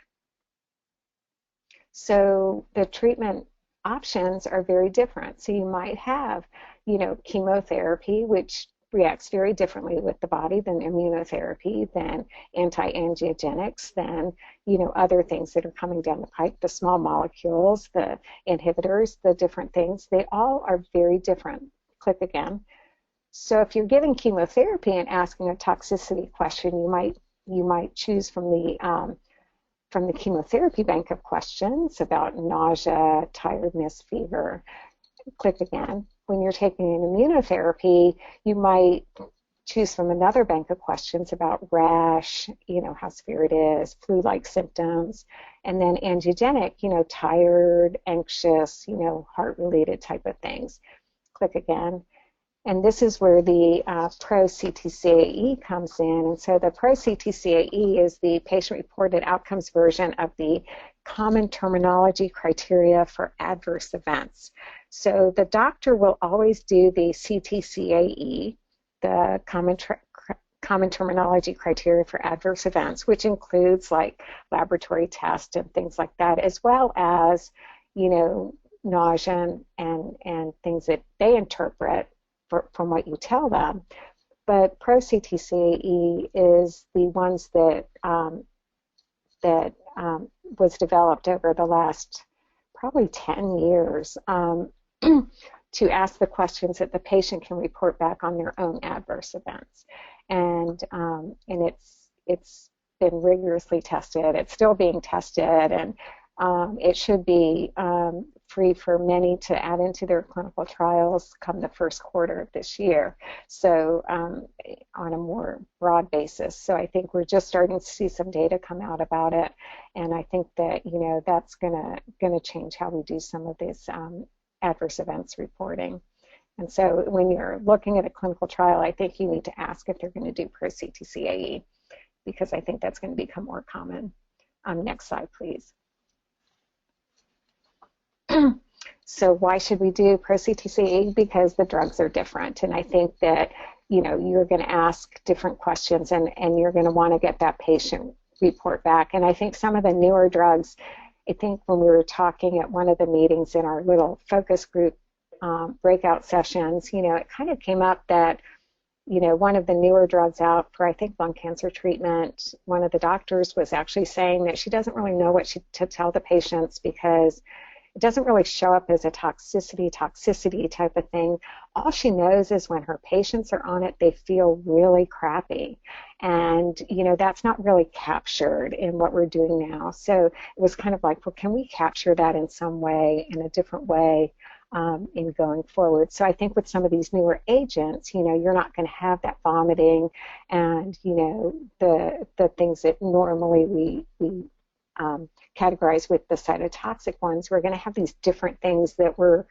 So the treatment options are very different. So you might have, you know, chemotherapy, which reacts very differently with the body than immunotherapy, than anti-angiogenics, than, you know, other things that are coming down the pike, the small molecules, the inhibitors, the different things. They all are very different. Click again. So if you're giving chemotherapy and asking a toxicity question, you might choose from the chemotherapy bank of questions about nausea, tiredness, fever. Click again. When you're taking an immunotherapy, you might choose from another bank of questions about rash, you know, how severe it is, flu-like symptoms, and then angiogenic, you know, tired, anxious, you know, heart-related type of things. Click again. And this is where the Pro-CTCAE comes in. And so the Pro-CTCAE is the patient-reported outcomes version of the common terminology criteria for adverse events. So the doctor will always do the CTCAE, the common terminology criteria for adverse events, which includes like laboratory tests and things like that, as well as, you know, nausea and things that they interpret from what you tell them. But Pro-CTCAE is the ones that was developed over the last probably 10 years to ask the questions that the patient can report back on their own adverse events. And it's been rigorously tested. It's still being tested, and it should be free for many to add into their clinical trials come the first quarter of this year, so on a more broad basis. So I think we're just starting to see some data come out about it, and I think that, you know, that's gonna change how we do some of this adverse events reporting. And so when you're looking at a clinical trial, I think you need to ask if they're going to do Pro-CTCAE, because I think that's going to become more common. Next slide, please. So why should we do Pro-CTCAE? Because the drugs are different, and I think that, you know, you're going to ask different questions, and you're going to want to get that patient report back. And I think some of the newer drugs, I think when we were talking at one of the meetings in our little focus group breakout sessions, you know, it kind of came up that, you know, one of the newer drugs out for, I think, lung cancer treatment, one of the doctors was actually saying that she doesn't really know what to tell the patients, because it doesn't really show up as a toxicity type of thing. All she knows is when her patients are on it, they feel really crappy. And, you know, that's not really captured in what we're doing now. So it was kind of like, well, can we capture that in some way, in a different way, in going forward? So I think with some of these newer agents, you know, you're not going to have that vomiting and, you know, the things that normally we categorize with the cytotoxic ones. We're going to have these different things that we're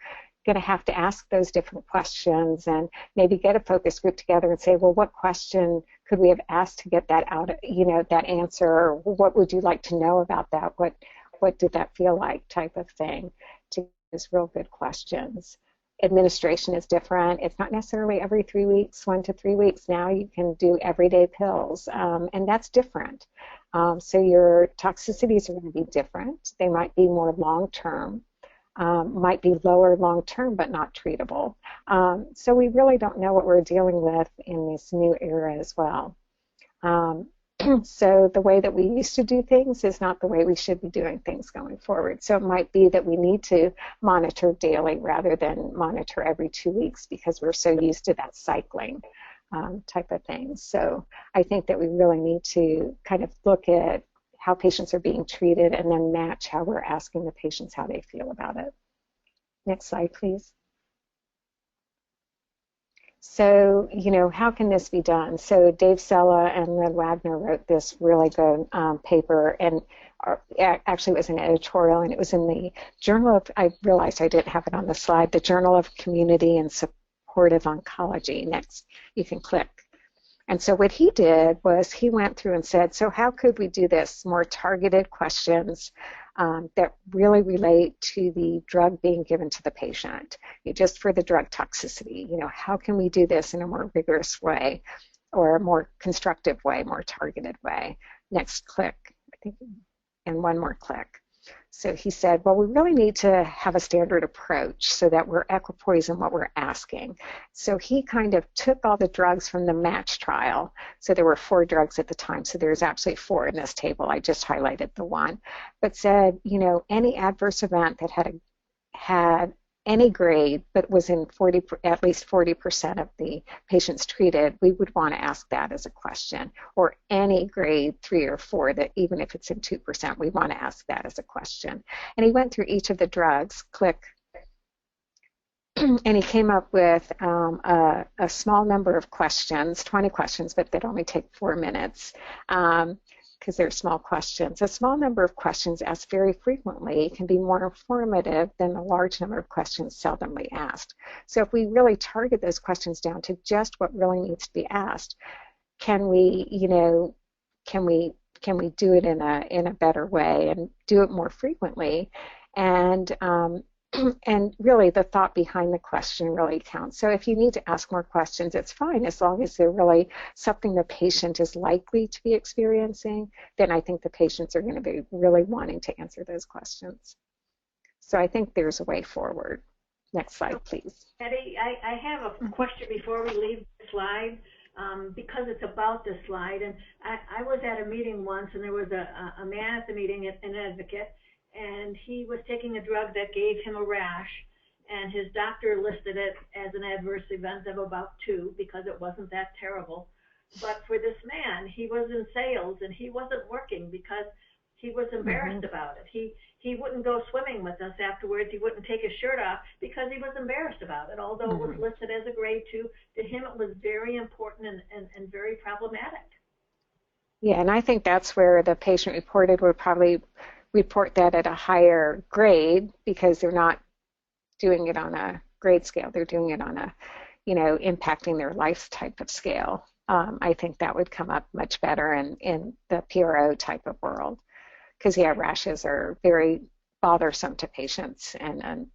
going to have to ask those different questions, and maybe get a focus group together and say, well, what question could we have asked to get that out, you know, that answer, or what would you like to know about that? What did that feel like, type of thing, to those real good questions. Administration is different. It's not necessarily every 3 weeks, 1 to 3 weeks. Now you can do everyday pills, and that's different. So your toxicities are going to be different. They might be more long-term, might be lower long-term, but not treatable. So we really don't know what we're dealing with in this new era as well. So the way that we used to do things is not the way we should be doing things going forward. So it might be that we need to monitor daily rather than monitor every 2 weeks because we're so used to that cycling type of thing. So I think that we really need to kind of look at how patients are being treated and then match how we're asking the patients how they feel about it. Next slide, please. So, how can this be done? So Dave Sella and Lynn Wagner wrote this really good paper, and actually it was an editorial, and it was in the Journal of, I realized I didn't have it on the slide, the Journal of Community and Supportive Oncology. Next, you can click. And so what he did was he went through and said, so how could we do this? More targeted questions that really relate to the drug being given to the patient, just for the drug toxicity. How can we do this in a more rigorous way or a more constructive way, more targeted way? Next click, I think, and one more click. So he said, well, we really need to have a standard approach so that we're equipoise in what we're asking. So he kind of took all the drugs from the MATCH trial. So there were 4 drugs at the time. So there's actually 4 in this table. I just highlighted the one. But said, any adverse event that had any grade but was in at least 40% of the patients treated, we would want to ask that as a question. Or any grade 3 or 4, that even if it's in 2%, we want to ask that as a question. And he went through each of the drugs, click, and he came up with a small number of questions, 20 questions, but that only take 4 minutes. Because they're small questions. A small number of questions asked very frequently can be more informative than a large number of questions seldomly asked. So if we really target those questions down to just what really needs to be asked, can we do it in a better way and do it more frequently? And and really the thought behind the question really counts. So if you need to ask more questions, it's fine as long as they're really something the patient is likely to be experiencing, then I think the patients are going to be really wanting to answer those questions. So I think there's a way forward. Next slide, please. Betty, I have a question before we leave the slide, because it's about the slide. And I was at a meeting once, and there was a man at the meeting, an advocate, and he was taking a drug that gave him a rash, and his doctor listed it as an adverse event of about 2 because it wasn't that terrible. But for this man, he was in sales, and he wasn't working because he was embarrassed about it. He wouldn't go swimming with us afterwards. He wouldn't take his shirt off because he was embarrassed about it. Although it was listed as a grade 2, to him it was very important and very problematic. Yeah, and I think that's where the patient reported would probably report that at a higher grade because they're not doing it on a grade scale. They're doing it on a, impacting their life type of scale. I think that would come up much better in the PRO type of world because, yeah, rashes are very bothersome to patients and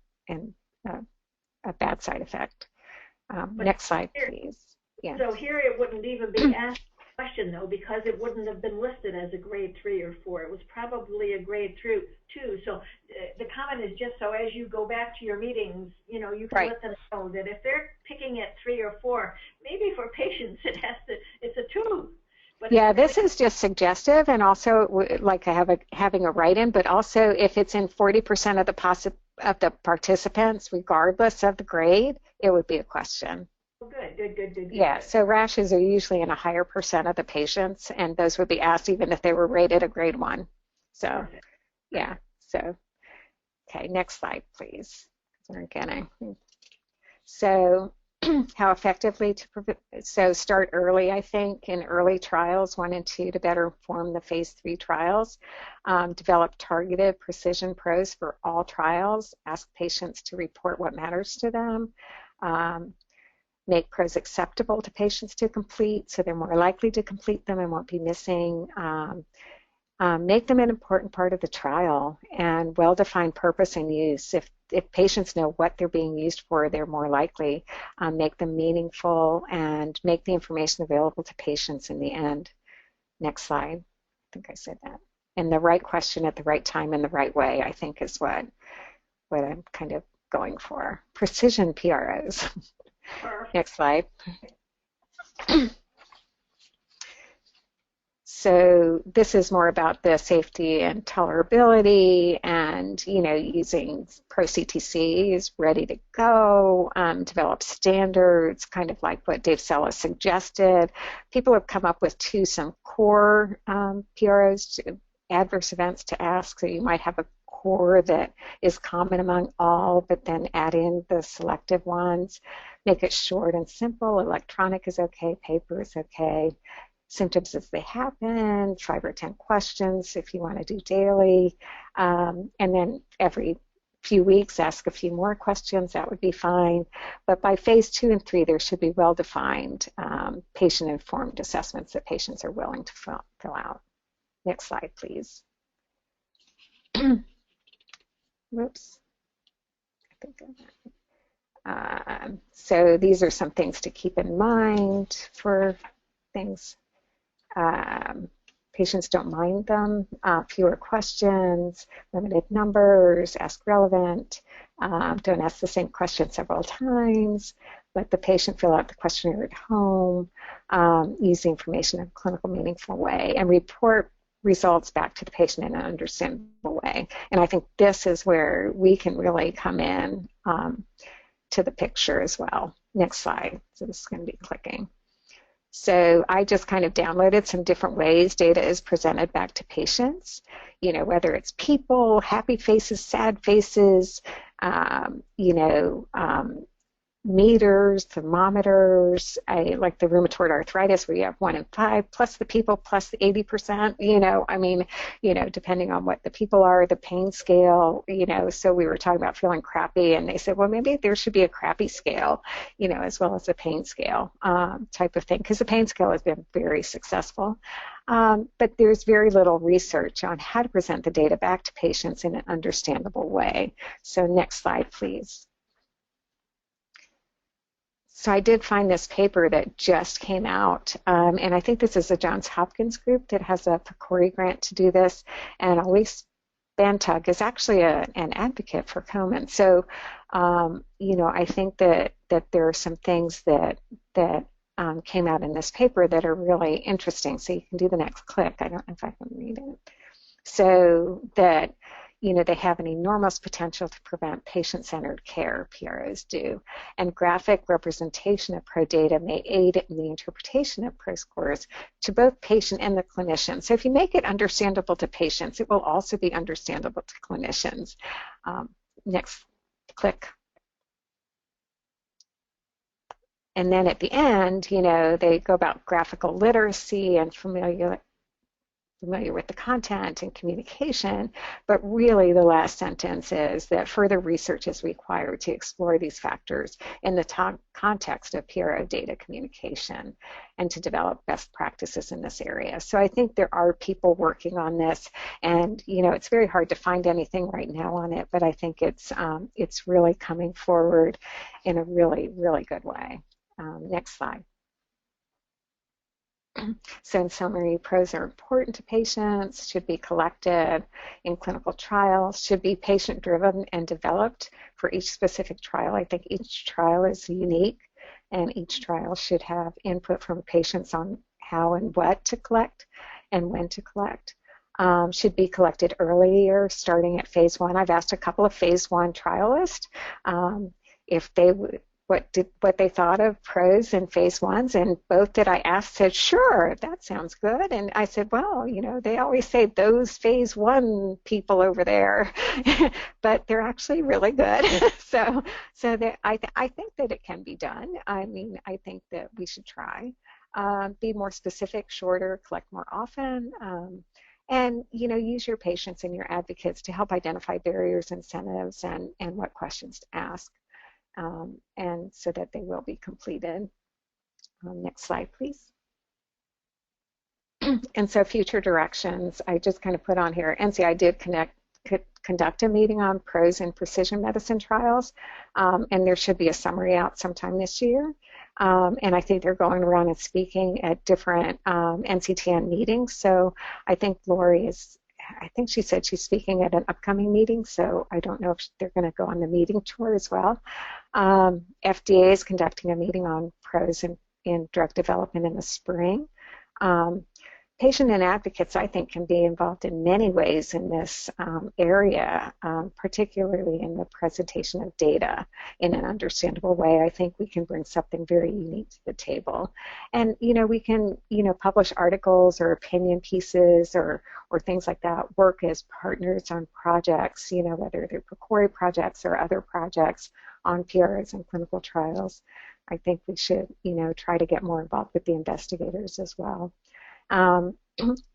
a bad side effect. Next slide, please. Yeah. So here it wouldn't even be asked question though, because it wouldn't have been listed as a grade 3 or 4. It was probably a grade 2. So the comment is just so as you go back to your meetings, you can let them know that if they're picking at 3 or 4, maybe for patients it's a 2. But yeah, this is just suggestive, and also like having a write-in, but also if it's in 40% of the participants, regardless of the grade, it would be a question. Good. Yeah, so rashes are usually in a higher percent of the patients, and those would be asked even if they were rated a grade 1. So, perfect. Yeah, so, okay, next slide, please. So, how effectively so start early, I think, in early trials 1 and 2 to better inform the phase 3 trials. Develop targeted precision pros for all trials. Ask patients to report what matters to them. Make pros acceptable to patients to complete so they're more likely to complete them and won't be missing. Make them an important part of the trial and well-defined purpose and use. If patients know what they're being used for, they're more likely. Make them meaningful and make the information available to patients in the end. Next slide. I think I said that. And the right question at the right time in the right way, I think, is what I'm kind of going for. Precision PROs. Next slide. So this is more about the safety and tolerability, and using ProCTC is ready to go, develop standards, kind of like what Dave Sella suggested. People have come up with some core PROs, adverse events to ask. So you might have a core that is common among all, but then add in the selective ones. Make it short and simple. Electronic is okay, paper is okay. Symptoms as they happen, 5 or 10 questions if you want to do daily, and then every few weeks ask a few more questions. That would be fine. But by phase 2 and 3, there should be well-defined patient-informed assessments that patients are willing to fill out. Next slide, please. Whoops. So these are some things to keep in mind for things. Patients don't mind them. Fewer questions, limited numbers, ask relevant, don't ask the same question several times, let the patient fill out the questionnaire at home, use the information in a clinical meaningful way, and report results back to the patient in an understandable way. And I think this is where we can really come in to the picture as well. Next slide. So this is going to be clicking. So I just kind of downloaded some different ways data is presented back to patients, whether it's people, happy faces, sad faces, meters, thermometers. I like the rheumatoid arthritis where you have 1 in 5 plus the people plus the 80%, depending on what the people are, the pain scale, so we were talking about feeling crappy and they said, well, maybe there should be a crappy scale, as well as a pain scale type of thing, because the pain scale has been very successful. But there's very little research on how to present the data back to patients in an understandable way. So next slide, please. So I did find this paper that just came out, and I think this is a Johns Hopkins group that has a PCORI grant to do this, and Elise Bantug is actually an advocate for Komen. So, I think that there are some things that came out in this paper that are really interesting. So you can do the next click. I don't know if I can read it. So that they have an enormous potential to prevent patient-centered care, PROs do, and graphic representation of PRO data may aid in the interpretation of PRO scores to both patient and the clinician. So if you make it understandable to patients, it will also be understandable to clinicians. Next click. And then at the end, they go about graphical literacy and familiar with the content and communication, but really the last sentence is that further research is required to explore these factors in the context of PRO data communication and to develop best practices in this area. So I think there are people working on this, and it's very hard to find anything right now on it, but I think it's really coming forward in a really, really good way. Next slide. So in summary, PROs are important to patients, should be collected in clinical trials, should be patient-driven and developed for each specific trial. I think each trial is unique, and each trial should have input from patients on how and what to collect and when to collect. Should be collected earlier, starting at phase 1. I've asked a couple of phase 1 trialists if they would what they thought of PROs in phase 1s, and both that I asked said, sure, that sounds good. And I said, well, they always say those phase 1 people over there, but they're actually really good. so I think that it can be done. I mean, I think that we should try. Be more specific, shorter, collect more often. And use your patients and your advocates to help identify barriers, incentives, and what questions to ask. And so that they will be completed. Next slide, please. And so future directions, I just kind of put on here. NCI did conduct a meeting on PROs in precision medicine trials, and there should be a summary out sometime this year. And I think they're going around and speaking at different NCTN meetings. So I think Lori I think she said she's speaking at an upcoming meeting, so I don't know if they're going to go on the meeting tour as well. FDA is conducting a meeting on PROs in drug development in the spring. patient and advocates, I think, can be involved in many ways in this area, particularly in the presentation of data in an understandable way. I think we can bring something very unique to the table. And, we can, publish articles or opinion pieces or things like that, work as partners on projects, whether they're PCORI projects or other projects on PROs and clinical trials. I think we should, try to get more involved with the investigators as well. And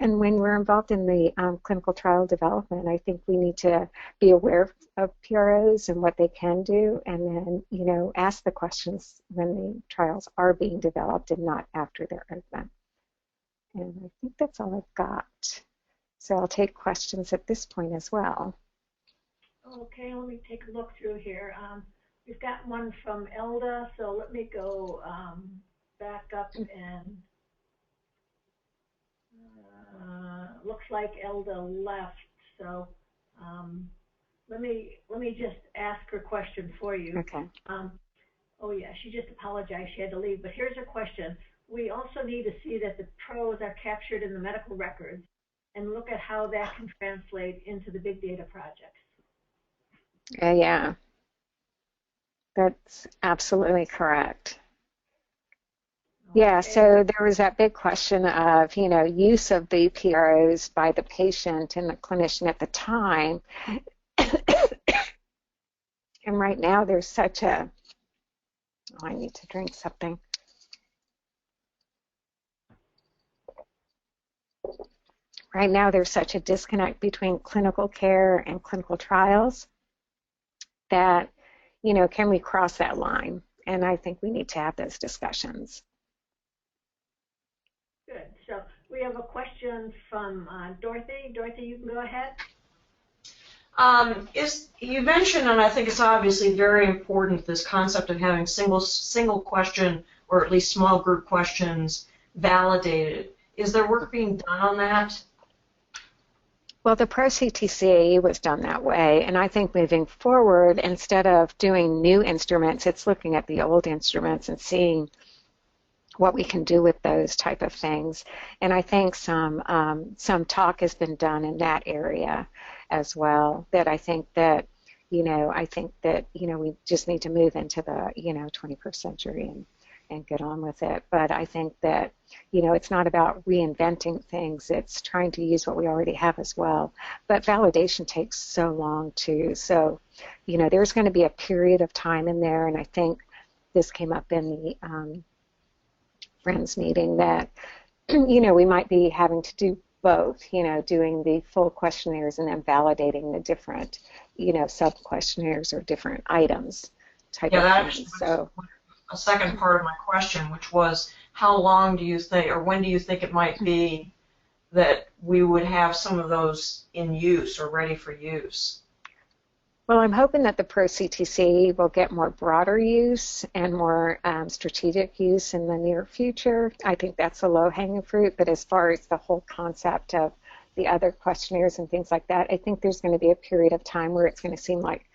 when we're involved in the clinical trial development, I think we need to be aware of PROs and what they can do, and then, ask the questions when the trials are being developed and not after they're over. And I think that's all I've got. So I'll take questions at this point as well. Okay, let me take a look through here. We've got one from Elda, so let me go back up and looks like Elda left, so let me just ask her question for you. Okay. Oh yeah, she just apologized, she had to leave, but here's her question. We also need to see that the PROs are captured in the medical records and look at how that can translate into the big data projects. Yeah, that's absolutely correct. Yeah, Okay. so there was that big question of, use of the PROs by the patient and the clinician at the time. And right now there's such a, oh, I need to drink something. Right now there's such a disconnect between clinical care and clinical trials that, can we cross that line? And I think we need to have those discussions. Good. So we have a question from Dorothy. Dorothy, you can go ahead. You mentioned, and I think it's obviously very important, this concept of having single question or at least small group questions validated. Is there work being done on that? Well, the PRO-CTC was done that way, and I think moving forward, instead of doing new instruments, it's looking at the old instruments and seeing what we can do with those type of things. And I think some talk has been done in that area as well, that I think that, we just need to move into the, 21st century and get on with it. But I think that, it's not about reinventing things. It's trying to use what we already have as well. But validation takes so long, too. So, there's going to be a period of time in there, and I think this came up in the Friends meeting that, we might be having to do both, doing the full questionnaires and then validating the different, sub-questionnaires or different items type of things. So a second part of my question, which was how long do you think, or when do you think it might be that we would have some of those in use or ready for use? Well, I'm hoping that the PRO-CTC will get more broader use and more strategic use in the near future. I think that's a low-hanging fruit, but as far as the whole concept of the other questionnaires and things like that, I think there's going to be a period of time where it's going to seem like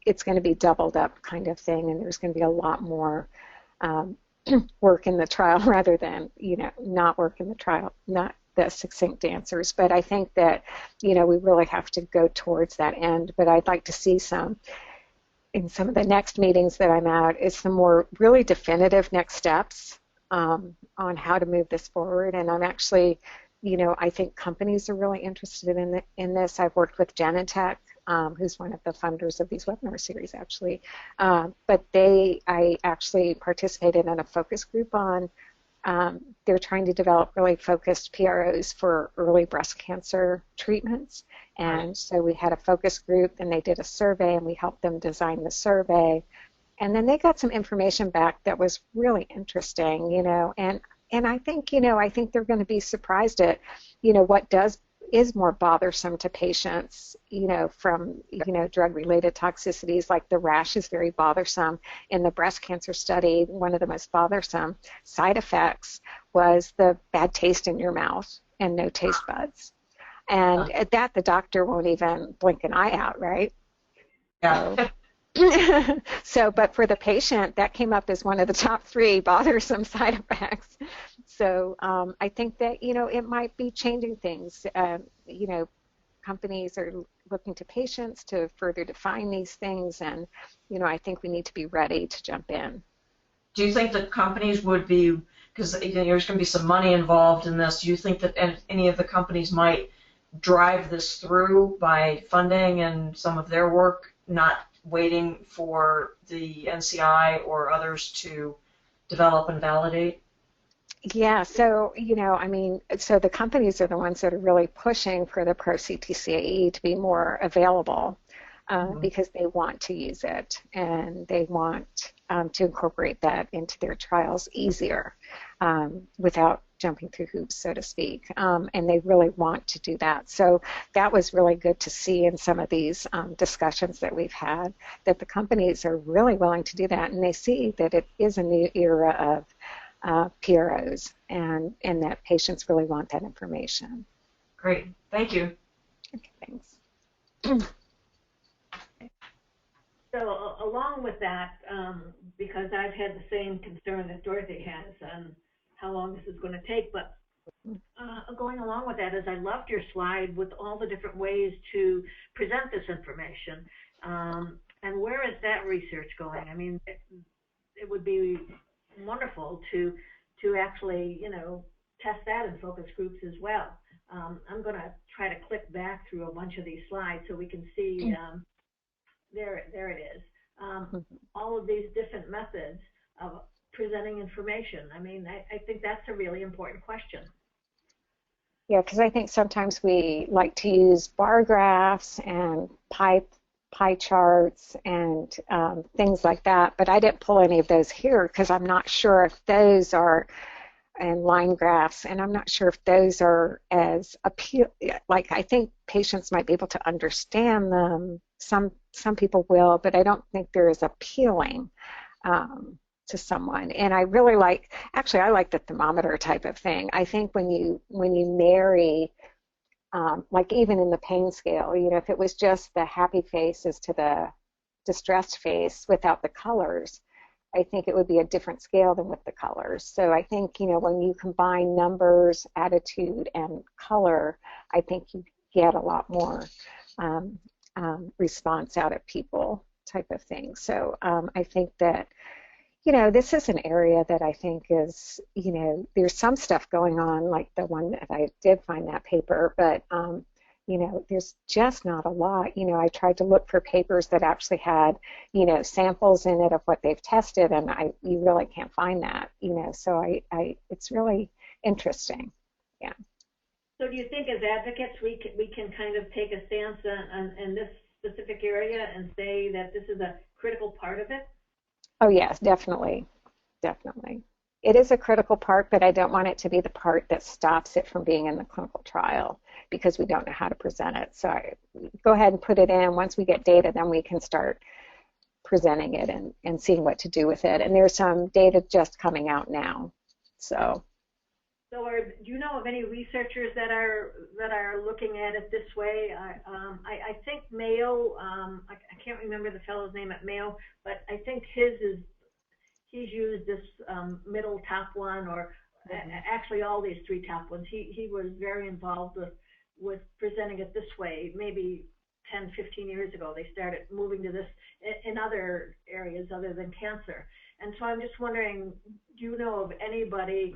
it's going to be doubled up kind of thing, and there's going to be a lot more work in the trial rather than, not work in the trial, not the succinct answers. But I think that, we really have to go towards that end. But I'd like to see in some of the next meetings that I'm at, is some more really definitive next steps on how to move this forward. And I'm actually, I think companies are really interested in this. I've worked with Genentech, who's one of the funders of these webinar series, actually. But I actually participated in a focus group on they're trying to develop really focused PROs for early breast cancer treatments. And so we had a focus group, and they did a survey, and we helped them design the survey. And then they got some information back that was really interesting, and I think, I think they're going to be surprised at, what is more bothersome to patients, from, drug-related toxicities, like the rash is very bothersome. In the breast cancer study, one of the most bothersome side effects was the bad taste in your mouth and no taste buds. And at that, the doctor won't even blink an eye out, right? Yeah. So, but for the patient, that came up as one of the top 3 bothersome side effects. So I think that, it might be changing things. Companies are looking to patients to further define these things, and, I think we need to be ready to jump in. Do you think that companies would be, because there's going to be some money involved in this, do you think that any of the companies might drive this through by funding and some of their work, not waiting for the NCI or others to develop and validate? Yeah, so, so the companies are the ones that are really pushing for the Pro-CTCAE to be more available because they want to use it and they want to incorporate that into their trials easier without jumping through hoops, so to speak, and they really want to do that. So that was really good to see in some of these discussions that we've had, that the companies are really willing to do that, and they see that it is a new era of PROs, and that patients really want that information. Great, thank you. Okay, thanks. So along with that, because I've had the same concern that Dorothy has on how long this is going to take, but going along with that is I loved your slide with all the different ways to present this information. And where is that research going? I mean, it would be wonderful to actually, test that in focus groups as well. I'm going to try to click back through a bunch of these slides so we can see, there it is. All of these different methods of presenting information. I mean, I think that's a really important question. Yeah, because I think sometimes we like to use bar graphs and pie charts and things like that, but I didn't pull any of those here because I'm not sure if those are, and line graphs, and I'm not sure if those are as like I think patients might be able to understand them. Some people will, but I don't think they're as appealing to someone. And I really like, actually I like the thermometer type of thing. I think when you marry like even in the pain scale, if it was just the happy face as to the distressed face without the colors, I think it would be a different scale than with the colors. So I think, when you combine numbers, attitude, and color, I think you get a lot more response out of people type of thing. So I think that, this is an area that I think is, there's some stuff going on, like the one that I did find that paper, but, there's just not a lot. I tried to look for papers that actually had, samples in it of what they've tested, and you really can't find that, so it's really interesting. Yeah. So do you think as advocates we can kind of take a stance in this specific area and say that this is a critical part of it? Oh yes, definitely. Definitely. It is a critical part, but I don't want it to be the part that stops it from being in the clinical trial because we don't know how to present it. So go ahead and put it in. Once we get data, then we can start presenting it and seeing what to do with it. And there's some data just coming out now. So do you know of any researchers that are looking at it this way? I think Mayo, I can't remember the fellow's name at Mayo, but I think he's used this middle top one, or actually all these 3 top ones. He was very involved with presenting it this way. Maybe 10, 15 years ago, they started moving to this in other areas other than cancer. And so I'm just wondering, do you know of anybody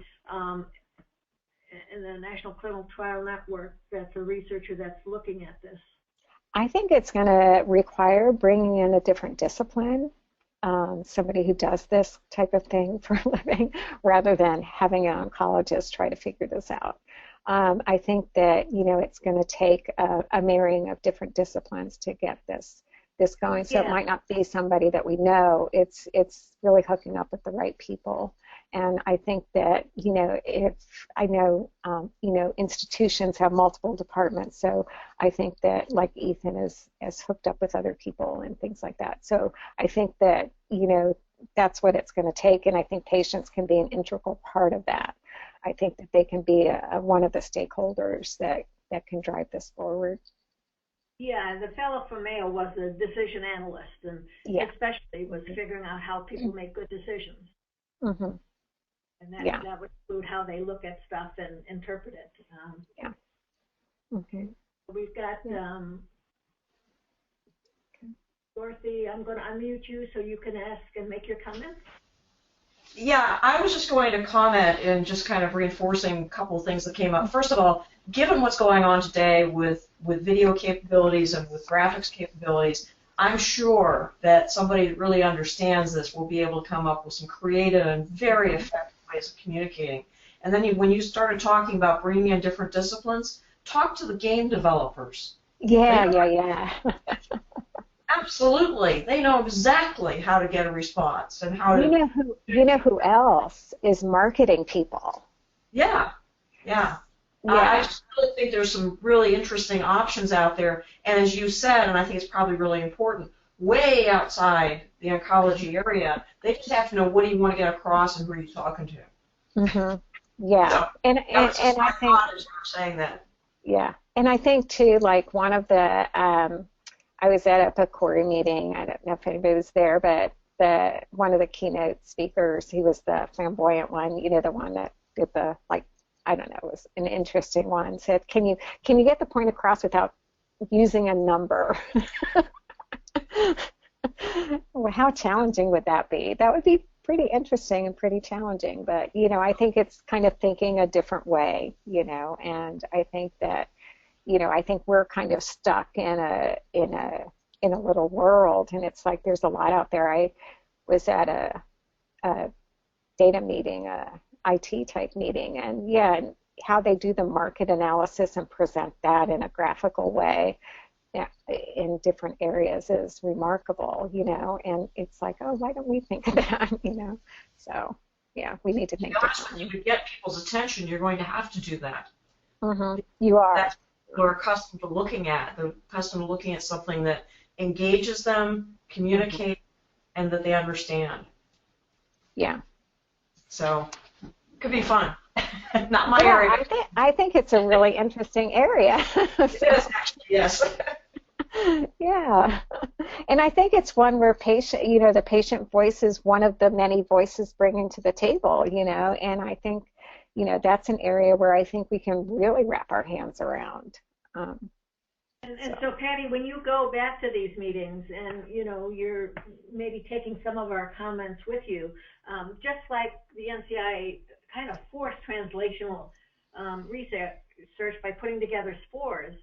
in the National Clinical Trial Network that's a researcher that's looking at this? I think it's going to require bringing in a different discipline, somebody who does this type of thing for a living, rather than having an oncologist try to figure this out. I think that it's going to take a marrying of different disciplines to get this going. So It might not be somebody that we know. It's really hooking up with the right people. And I think that if I know institutions have multiple departments, so I think that like Ethan is hooked up with other people and things like that. So I think that that's what it's going to take, and I think patients can be an integral part of that. I think that they can be one of the stakeholders that can drive this forward. Yeah, the fellow from Mayo was a decision analyst, and Yeah. especially was figuring out how people make good decisions. Mhm. And that, Yeah. that would include how they look at stuff and interpret it. Yeah. Okay. We've got Dorothy, I'm going to unmute you so you can ask and make your comments. Yeah, I was just going to comment and just kind of reinforcing a couple of things that came up. First of all, given what's going on today with video capabilities and with graphics capabilities, I'm sure that somebody that really understands this will be able to come up with some creative and very effective ways of communicating. And then when you started talking about bringing in different disciplines, talk to the game developers. Yeah. Absolutely. They know exactly how to get a response and how to... You know who else is marketing people? Yeah. Yeah. I just really think there's some really interesting options out there. And as you said, and I think it's probably really important, way outside the oncology area, they just have to know what do you want to get across and who are you talking to. Yeah. So, and I think I think as you were saying that. Yeah. And I think too, like one of the I was at a PCORI meeting. I don't know if anybody was there, but one of the keynote speakers, he was the flamboyant one, the one that did the, like, I don't know, it was an interesting one, said, can you get the point across without using a number? Well, how challenging would that be? That would be pretty interesting and pretty challenging, but, I think it's kind of thinking a different way, and I think that I think we're kind of stuck in a little world, and it's like there's a lot out there. I was at a data meeting, a IT type meeting, and how they do the market analysis and present that in a graphical way in different areas is remarkable, and it's like, oh, why don't we think of that, So, yeah, we need to think differently. To get people's attention, you're going to have to do that. You are. That's what they're accustomed to looking at. They're accustomed to looking at something that engages them, communicates, and that they understand. Yeah. So, it could be fun. Not my area. I think it's a really interesting area. It is, actually, yes. Yeah. And I think it's one where the patient voice is one of the many voices bringing to the table, and I think, that's an area where I think we can really wrap our hands around. So Patty, when you go back to these meetings and, you're maybe taking some of our comments with you, just like the NCI kind of forced translational research by putting together SPORES,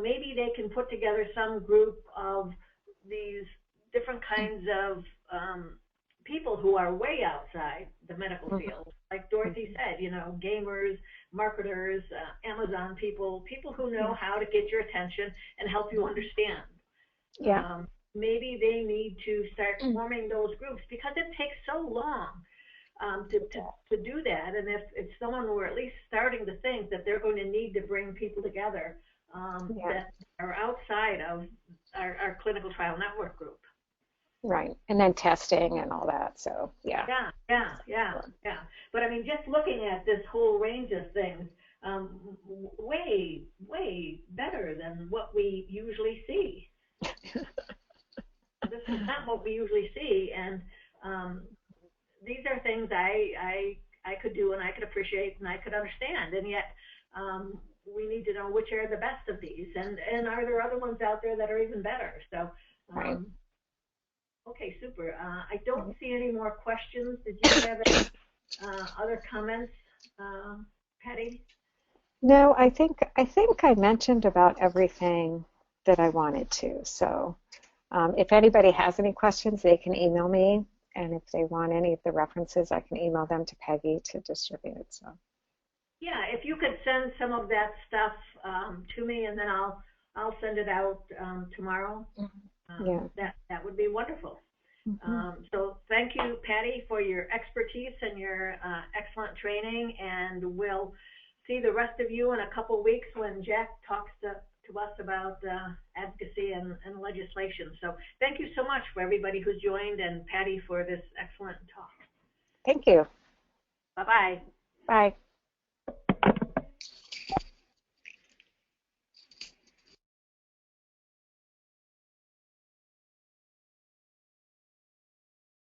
maybe they can put together some group of these different kinds of people who are way outside the medical field. Like Dorothy said, gamers, marketers, Amazon people who know how to get your attention and help you understand. Yeah. Maybe they need to start forming those groups because it takes so long to do that. And if someone were at least starting to think that they're going to need to bring people together that are outside of our clinical trial network group. Right, and then testing and all that, so, yeah. Yeah. But, I mean, just looking at this whole range of things, way, way better than what we usually see. This is not what we usually see, and these are things I could do and I could appreciate and I could understand, and yet we need to know which are the best of these, and are there other ones out there that are even better, so... Right. Okay, super. I don't see any more questions. Did you have any other comments, Patty? No, I think I mentioned about everything that I wanted to. So if anybody has any questions, they can email me. And if they want any of the references, I can email them to Peggy to distribute. So. Yeah, if you could send some of that stuff to me, and then I'll send it out tomorrow. That would be wonderful. So thank you, Patty, for your expertise and your excellent training, and we'll see the rest of you in a couple weeks when Jack talks to us about advocacy and legislation. So thank you so much for everybody who's joined, and Patty for this excellent talk. Thank you. Bye-bye. Bye.